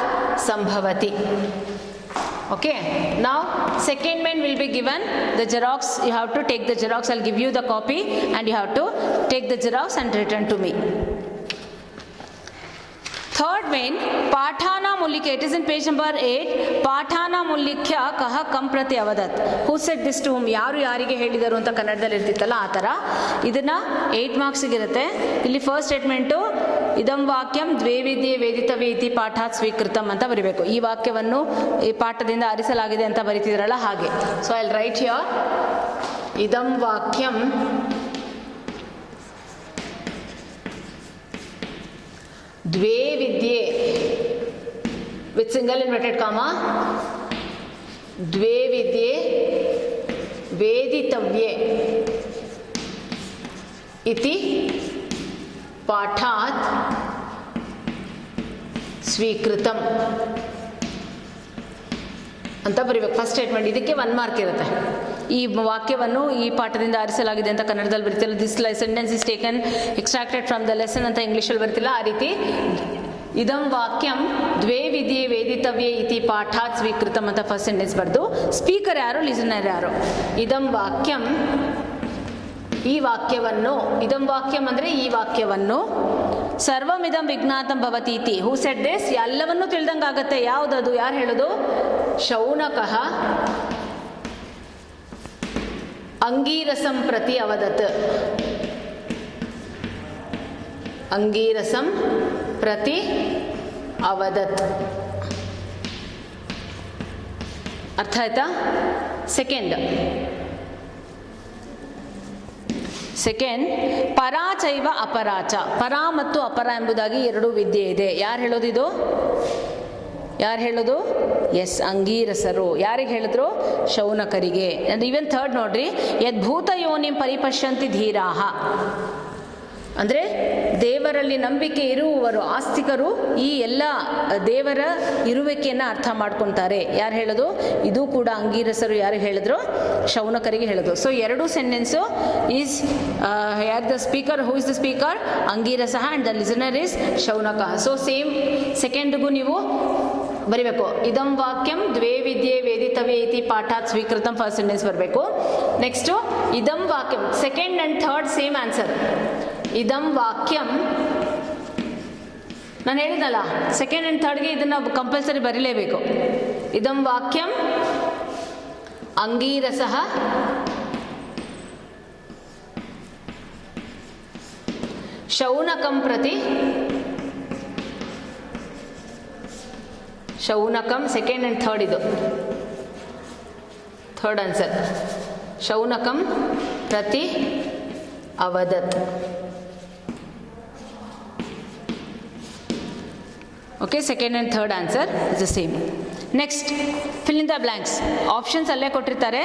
संभवति। Okay, now second main will be given the xerox. You have to take the xerox. I'll give you the copy and you have to take the xerox and return to me. Third main, पाठाना मूल्यके. It is in page number 8. पाठाना मूल्यख्ಯ ಕಹ ಕಂ ಪ್ರತಿ ಅವದತ್. Who said this to whom? ಯಾರು ಯಾರಿಗೆ ಹೇಳಿದರು ಅಂತ ಕನ್ನಡದಲ್ಲಿ ಇರ್ತಿತ್ತಲ್ಲ ಆ ಥರ. ಇದನ್ನ 8 ಮಾರ್ಕ್ಸ್ ಇರುತ್ತೆ. ಇಲ್ಲಿ ಫಸ್ಟ್ ಸ್ಟೇಟ್ಮೆಂಟು ಇದಂ ವಾಕ್ಯಂ ದ್ವೇ ವಿದ್ಯೆ ವೇದಿತವ್ಯ ಇತಿ ಪಾಠಾತ್ ಸ್ವೀಕೃತಂ ಅಂತ ಬರಿಬೇಕು. ಈ ವಾಕ್ಯವನ್ನು ಈ ಪಾಠದಿಂದ ಆರಿಸಲಾಗಿದೆ ಅಂತ ಬರಿತಿದ್ರಲ್ಲ ಹಾಗೆ. So I will right here ಇದಂ ವಾಕ್ಯಂ ದ್ವೇ ವಿದ್ಯೆ ವಿತ್ ಸಿಂಗಲ್ ಇನ್ವರ್ಟೆಡ್ ಕಾಮಾ ದ್ವೇ ವಿದ್ಯೆ ವೇದಿತವ್ಯೆ ಇತಿ ಪಾಠಾತ್ ಸ್ವೀಕೃತಂ ಅಂತ ಬರೀಬೇಕು. ಫಸ್ಟ್ ಸ್ಟೇಟ್ಮೆಂಟ್ ಇದಕ್ಕೆ 1 ಮಾರ್ಕ್ ಇರುತ್ತೆ. ಈ ವಾಕ್ಯವನ್ನು ಈ ಪಾಠದಿಂದ ಆರಿಸಲಾಗಿದೆ ಅಂತ ಕನ್ನಡದಲ್ಲಿ ಬರೀತಿಲ್ಲ. This sentence is taken extracted from the lesson ಅಂತ ಇಂಗ್ಲೀಷಲ್ಲಿ ಬರ್ತಿಲ್ಲ. ಆ ರೀತಿ ಇದಂ ವಾಕ್ಯಂ ದ್ವೇ ವಿದ್ಯೆ ವೇದಿತವ್ಯೆ ಇತಿ ಪಾಠಾತ್ ಸ್ವೀಕೃತಂ ಅಂತ ಫಸ್ಟ್ ಸೆಂಟೆನ್ಸ್ ಬರ್ದು ಸ್ಪೀಕರ್ ಯಾರು, ಲಿಸನರ್ ಯಾರು? ಇದಂ ವಾಕ್ಯಂ, ಈ ವಾಕ್ಯವನ್ನು, ಇದಂ ವಾಕ್ಯಂ ಅಂದರೆ ಈ ವಾಕ್ಯವನ್ನು, ಸರ್ವಮಿದಂ ವಿಜ್ಞಾತಂ ಭವತಿ ಇತಿ. ಹೂ ಸೆಡ್ ದಿಸ್? ಎಲ್ಲವನ್ನೂ ತಿಳಿದಂಗಾಗತ್ತೆ. ಯಾವುದದು? ಯಾರು ಹೇಳೋದು? ಶೌನಕಃ ಅಂಗೀರಸಂ ಪ್ರತಿ ಅವದತ್. ಅಂಗೀರಸಂ ಪ್ರತಿ ಅವದತ್. ಅರ್ಥ ಆಯ್ತಾ? ಸೆಕೆಂಡ್, ಪರಾಚೈವ ಅಪರಾಚ. ಪರ ಮತ್ತು ಅಪರ ಎಂಬುದಾಗಿ 2 ವಿದ್ಯೆ ಇದೆ. ಯಾರು ಹೇಳೋದು ಇದು? ಯಾರು ಹೇಳೋದು? ಎಸ್, ಅಂಗೀರಸರು. ಯಾರಿಗೆ ಹೇಳಿದ್ರು? ಶೌನಕರಿಗೆ. ಅಂಡ್ ಈವನ್ ಥರ್ಡ್ ನೋಡ್ರಿ, ಯದ್ಭೂತ ಯೋನಿಂ ಪರಿಪಶ್ಯಂತಿ ಧೀರಾಹ. ಅಂದರೆ ದೇವರಲ್ಲಿ ನಂಬಿಕೆ ಇರುವವರು, ಆಸ್ತಿಕರು ಈ ಎಲ್ಲ ದೇವರ ಇರುವಿಕೆಯನ್ನು ಅರ್ಥ ಮಾಡ್ಕೊತಾರೆ. ಯಾರು ಹೇಳೋದು? ಇದು ಕೂಡ ಅಂಗೀರಸರು. ಯಾರಿಗೆ ಹೇಳಿದ್ರು? ಶೌನಕರಿಗೆ ಹೇಳಿದ್ರು. ಸೊ 2 ಸೆಂಟೆನ್ಸು ಈಸ್ ಯಾರ್ the speaker? Who is the speaker? Angirasa and the listener is Shaunaka. So same ಸೆಕೆಂಡ್ಗೂ ನೀವು ಬರಿಬೇಕು. ಇದಂ ವಾಕ್ಯಂ ದ್ವೇ ವಿದ್ಯೆ ವೇದಿತವ್ಯೆ ಇತಿ ಪಾಠಾತ್ ಸ್ವೀಕೃತಂ ಫಸ್ಟ್ ಸೆಂಟೆನ್ಸ್ ಬರಬೇಕು. ನೆಕ್ಸ್ಟು ಇದಂ ವಾಕ್ಯಂ, second and third same answer. ಇದಂ ವಾಕ್ಯಂ, ನಾನು ಹೇಳಿದ್ನಲ್ಲ ಸೆಕೆಂಡ್ ಆ್ಯಂಡ್ ಥರ್ಡ್ಗೆ ಇದನ್ನು ಕಂಪಲ್ಸರಿ ಬರೀಲೇಬೇಕು. ಇದಂ ವಾಕ್ಯಂ ಅಂಗೀರಸಃ ಶೌನಕಂ ಪ್ರತಿ, ಶೌನಕಂ ಸೆಕೆಂಡ್ ಆ್ಯಂಡ್ ಥರ್ಡ್, ಇದು ಥರ್ಡ್ ಆನ್ಸರ್. ಶೌನಕಂ ಪ್ರತಿ ಅವದತ್. Okay, second and third answer is the same. Next, fill in the blanks. Options ಅಲ್ಲೇ ಕೊಟ್ಟಿರ್ತಾರೆ.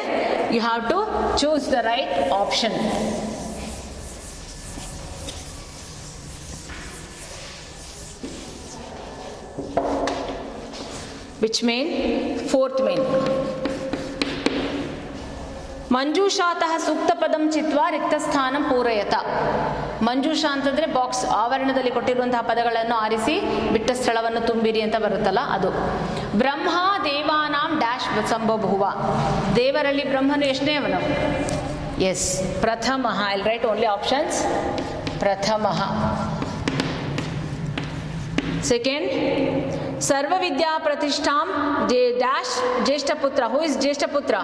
You have to choose the right option. Which main? Fourth main. ಮಂಜೂಷಾತಃ ಸೂಕ್ತ ಪದಂ ಚಿತ್ವಾ ರಿಕ್ತಸ್ಥಾನಂ ಪೂರಯತ. ಮಂಜೂಷ ಅಂತಂದರೆ ಬಾಕ್ಸ್ ಆವರಣದಲ್ಲಿ ಕೊಟ್ಟಿರುವಂತಹ ಪದಗಳನ್ನು ಆರಿಸಿ ಬಿಟ್ಟ ಸ್ಥಳವನ್ನು ತುಂಬಿರಿ ಅಂತ ಬರುತ್ತಲ್ಲ ಅದು. ಬ್ರಹ್ಮ ದೇವಾನಾಂ ಡ್ಯಾಶ್ ಸಂಭವಭುವ, ದೇವರಲ್ಲಿ ಬ್ರಹ್ಮನು ಎಷ್ಟನೇವನು? ಎಸ್, ಪ್ರಥಮಃ. I will write only options. ಪ್ರಥಮಃ. ಸೆಕೆಂಡ್, ಸರ್ವವಿದ್ಯಾ ಪ್ರತಿಷ್ಠಾಂ ಡ್ಯಾಶ್ ಜ್ಯೇಷ್ಠಪುತ್ರ. ಹೂ ಇಸ್ ಜ್ಯೇಷ್ಠಪುತ್ರ?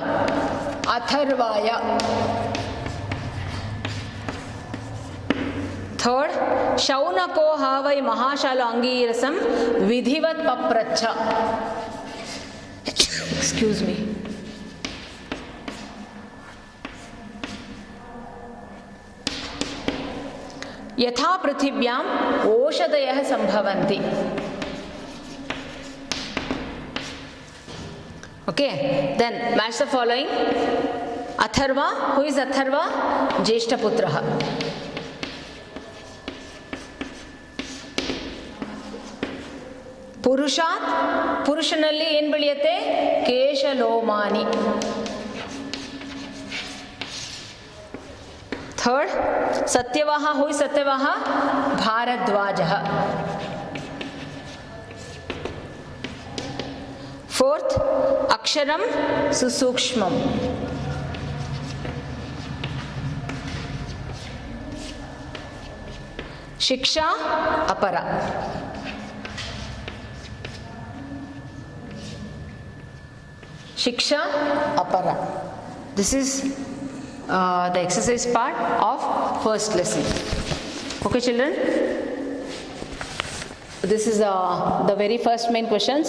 ಅಥರ್ವಾಯ. ಥರ್ಡ್, ಶೌನಕೋ ಹ ವೈ ಮಹಾಶಾಲೋ ಅಂಗೀರಸಂ ವಿಧಿವತ್ ಪಪ್ರಚ್ಛ. Excuse me. ಯಥಾ ಪೃಥಿವ್ಯಾಂ ಓಷಧಯಃ ಸಂಭವಂತಿ. Okay, then match the following. Atharva, who is Atharva? Jeshtaputraha. Purushat, ಪುರುಷನಲ್ಲಿ ಏನು ಬೆಳೆಯುತ್ತೆ? ಕೇಶಲೋಮಾನಿ. Third, Satyavaha, who is Satyavaha? Bharadwajaha. Fourth, Aksharam Susukshmam. Shiksha Apara. Shiksha Apara. This is the exercise part of first lesson. Okay, children? This is the very first main questions.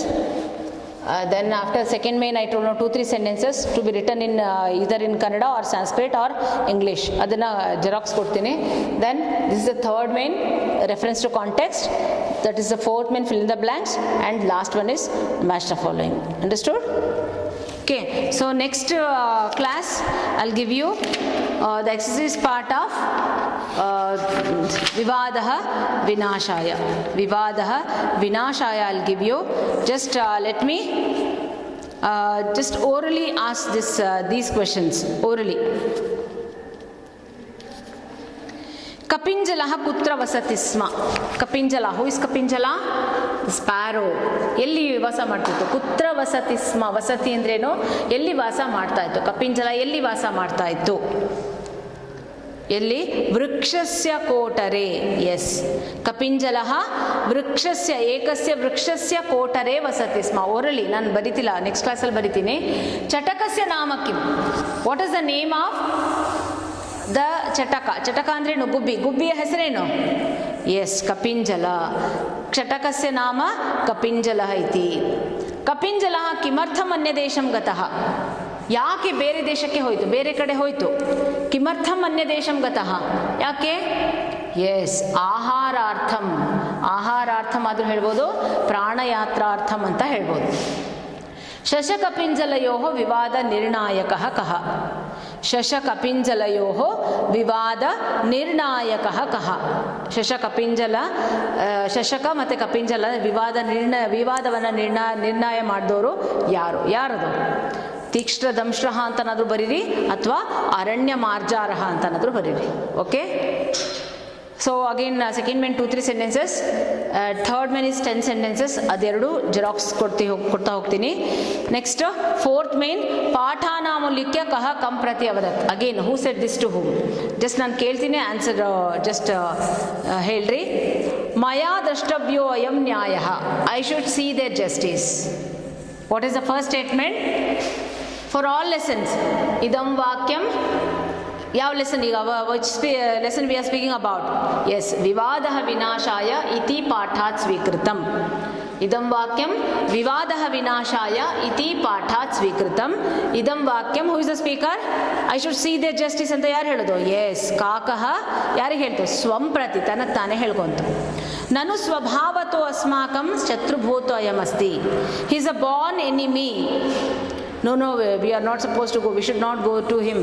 Then after second main I told 2-3 sentences to be written in either in Kannada or Sanskrit or English. Adanna xerox kodtini. Then this is the third main, reference to context. That is the fourth main, fill in the blanks, and last one is match the following. Understood? Okay, so next class I'll give you the exercise part of Vivadaha Vinashaya. Vivadaha Vinashaya I'll give you. Just let me just orally ask these questions orally. Kapinjalaha kutra vasati sma. Kapinjala, who is Kapinjala? Sparrow. ಎಲ್ಲಿ ವಾಸ ಮಾಡ್ತಿತ್ತು? ಕುತ್ರ ವಸತಿ ಸ್ಮ. ವಸತಿ ಅಂದ್ರೇನು? ಎಲ್ಲಿ ವಾಸ ಮಾಡ್ತಾ ಇತ್ತು? ಕಪಿಂಜಲ ಎಲ್ಲಿ ವಾಸ ಮಾಡ್ತಾ ಇತ್ತು? ಎಲ್ಲಿ? ವೃಕ್ಷಸ್ಯ ಕೋಟರೆ. ಎಸ್, ಕಪಿಂಜಲಃ ವೃಕ್ಷಸ್ಯ, ಏಕಸ್ಯ ವೃಕ್ಷಸ್ಯ ಕೋಟರೆ ವಸತಿ ಸ್ಮ. ಓರಲಿ ನಾನು ಬರಿತಿಲ್ಲ, ನೆಕ್ಸ್ಟ್ ಕ್ಲಾಸಲ್ಲಿ ಬರಿತೀನಿ. ಚಟಕಸ್ಯ ನಾಮ ಕಿಂ? What is the name of the ಚಟಕ? ಚಟಕ ಅಂದ್ರೇನು? ಗುಬ್ಬಿ. ಗುಬ್ಬಿಯ ಹೆಸರೇನು? ಎಸ್, ಕಪಿಂಜಲ. ಚಟಕಸ್ಯ ನಾಮ ಕಪಿಂಜಲಃ ಇತಿ. ಕಪಿಂಜಲಃ ಕಿಮರ್ಥಂ ಅನ್ಯ ದೇಶಂ ಗತಃ? ಯಾಕೆ ಬೇರೆ ದೇಶಕ್ಕೆ ಹೋಯಿತು? ಬೇರೆ ಕಡೆ ಹೋಯಿತು. ಕಿಮರ್ಥಂ ಅನ್ಯ ದೇಶಂ ಗತಃ? ಯಾಕೆ? ಎಸ್, ಆಹಾರಾರ್ಥಂ. ಆಹಾರಾರ್ಥಂ ಆದರೂ ಹೇಳ್ಬೋದು, ಪ್ರಾಣಯಾತ್ರಾರ್ಥಂ ಅಂತ ಹೇಳ್ಬೋದು. ಶಶಕಪಿಂಜಲಯೋ ವಿವಾದ ನಿರ್ಣಾಯಕಃ ಕಃ? ಶಶಕಪಿಂಜಲಯೋ ವಿವಾದ ನಿರ್ಣಾಯಕಃ ಕಃ? ಶಶಕಪಿಂಜಲ, ಶಶಕ ಮತ್ತು ಕಪಿಂಜಲ ವಿವಾದವನ್ನು ನಿರ್ಣಯ ಮಾಡಿದವರು ಯಾರು? ಯಾರದು? ತೀಕ್ಷ್ಣ ದಂಶ್ರಹ ಅಂತನಾದರೂ ಬರೀರಿ, ಅಥವಾ ಅರಣ್ಯ ಮಾರ್ಜಾರಹ ಅಂತನಾದರೂ ಬರೀರಿ. Okay, so again second main 2-3 sentences, third main is 10 sentences. ಅದೆರಡು ಜೆರಾಕ್ಸ್ ಕೊಡ್ತಾ ಹೋಗ್ತೀನಿ. ನೆಕ್ಸ್ಟ್ ಫೋರ್ತ್ ಮೇನ್ ಪಾಠಾನಾಮೂಲ್ಯಕ್ಕೆ ಕಹ ಕಂ ಪ್ರತಿ ಅವದತ್. Again, who said this to whom? Just ನಾನು ಕೇಳ್ತೀನಿ, ಆನ್ಸರ್ ಜಸ್ಟ್ ಹೇಳ್ರಿ. ಮಯಾ ದ್ರಷ್ಟವ್ಯೋ ಅಯಂ ನ್ಯಾಯ, I should see their justice. What is the first statement? For all lessons ಇದಂ ವಾಕ್ಯಂ. ಯಾವ ಲೆಸನ್ ಈಗ? Which lesson we are speaking about? Yes, ವಿವಾದ ವಿನಾಶಾಯ ಇತಿ ಪಾಠಾತ್ ಸ್ವೀಕೃತಂ. ಇದಂ ವಾಕ್ಯಂ ವಿವಾದ ವಿನಾಶಾಯ ಇತಿ ಪಾಠಾತ್ ಸ್ವೀಕೃತಂ. ಇದಂ ವಾಕ್ಯಂ, who is the speaker? I should see their justice ಅಂತ ಯಾರು ಹೇಳೋದು? ಎಸ್, ಕಾಕಃ. ಯಾರಿಗೆ ಹೇಳ್ತು? ಸ್ವಂ ಪ್ರತಿ, ತನಗೆ ತಾನೇ ಹೇಳ್ಕೊಂತು. ನನು ಸ್ವಭಾವತೋ ಅಸ್ಮಾಕಂ ಶತ್ರುಭೂತೋ ಅಯಮಸ್ತಿ. He is a born enemy. No, we are not supposed to go. We should not go to him.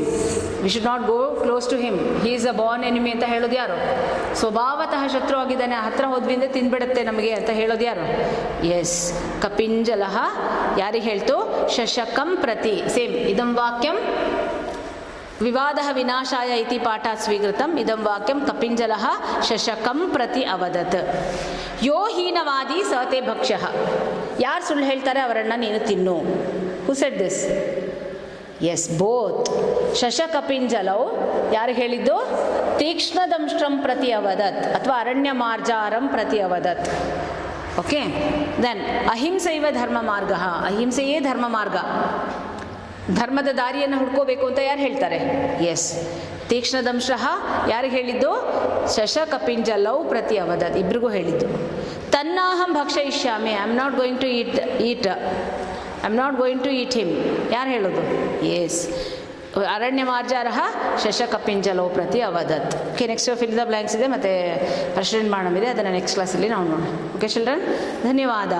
We should not go close to him. He is a born enemy ಅಂತ ಹೇಳೋದು ಯಾರು? ಸ್ವಭಾವತಃ ಶತ್ರು ಆಗಿದ್ದಾನೆ, ಹತ್ರ ಹೋದ್ವಿಂದ ತಿಂದ್ಬಿಡುತ್ತೆ ನಮಗೆ ಅಂತ ಹೇಳೋದು ಯಾರು? ಎಸ್, ಕಪಿಂಜಲಃ. ಯಾರಿಗೆ ಹೇಳ್ತು? ಶಶಕಂ ಪ್ರತಿ. ಸೇಮ್, ಇದಂ ವಾಕ್ಯಂ ವಿವಾದಃ ವಿನಾಶಾಯ ಇತಿ ಪಾಠಾತ್ ಸ್ವೀಕೃತಂ ಇದಂ ವಾಕ್ಯಂ ಕಪಿಂಜಲಃ ಶಶಕಂ ಪ್ರತಿ ಅವದತ್. ಯೋ ಹೀನವಾದಿ ಸತೆ ಭಕ್ಷ್ಯಃ. ಯಾರು ಸುಳ್ಳು ಹೇಳ್ತಾರೆ ಅವರನ್ನು ನೀನು ತಿನ್ನು. Who said this? Yes, both. ಶಶಕಪಿಂಜಲವು ಯಾರು ಹೇಳಿದ್ದು? ತೀಕ್ಷ್ಣದಂಷ್ಟ್ರಂ ಪ್ರತಿ ಅವದತ್ ಅಥವಾ ಅರಣ್ಯ ಮಾರ್ಜಾರಂ ಪ್ರತಿ ಅವದತ್. ಓಕೆ, ದೆನ್ ಅಹಿಂಸೈವ ಧರ್ಮ ಮಾರ್ಗ. ಅಹಿಂಸೆಯೇ ಧರ್ಮ ಮಾರ್ಗ. ಧರ್ಮದ ದಾರಿಯನ್ನು ಹುಡ್ಕೋಬೇಕು ಅಂತ ಯಾರು ಹೇಳ್ತಾರೆ? ಎಸ್, ತೀಕ್ಷ್ಣದಂಶಃ ಯಾರಿಗೆ ಹೇಳಿದ್ದು? ಶಶಕಪಿಂಜಲೌ ಪ್ರತಿ ಅವದತ್, ಇಬ್ರಿಗೂ ಹೇಳಿದ್ದು. ತನ್ನಾಹಂ ಭಕ್ಷಯಿಷ್ಯಾಮಿ, I am not going to eat him. ಯಾರು ಹೇಳೋದು? ಎಸ್, ಅರಣ್ಯ ಮಾರ್ಜಾರಃ ಶಶಕಪಿಂಜಲೌ ಪ್ರತಿ ಅವದತ್. Okay, next fill the blanks ಇದೆ ಮತ್ತು ಪ್ರೆಸಿಡೆಂಟ್ ಮಾಡಮ್ ಇದೆ, ಅದನ್ನು ನೆಕ್ಸ್ಟ್ ಕ್ಲಾಸಲ್ಲಿ ನಾವು ನೋಡೋಣ. ಓಕೆ ಚಿಲ್ಡ್ರನ್, ಧನ್ಯವಾದ.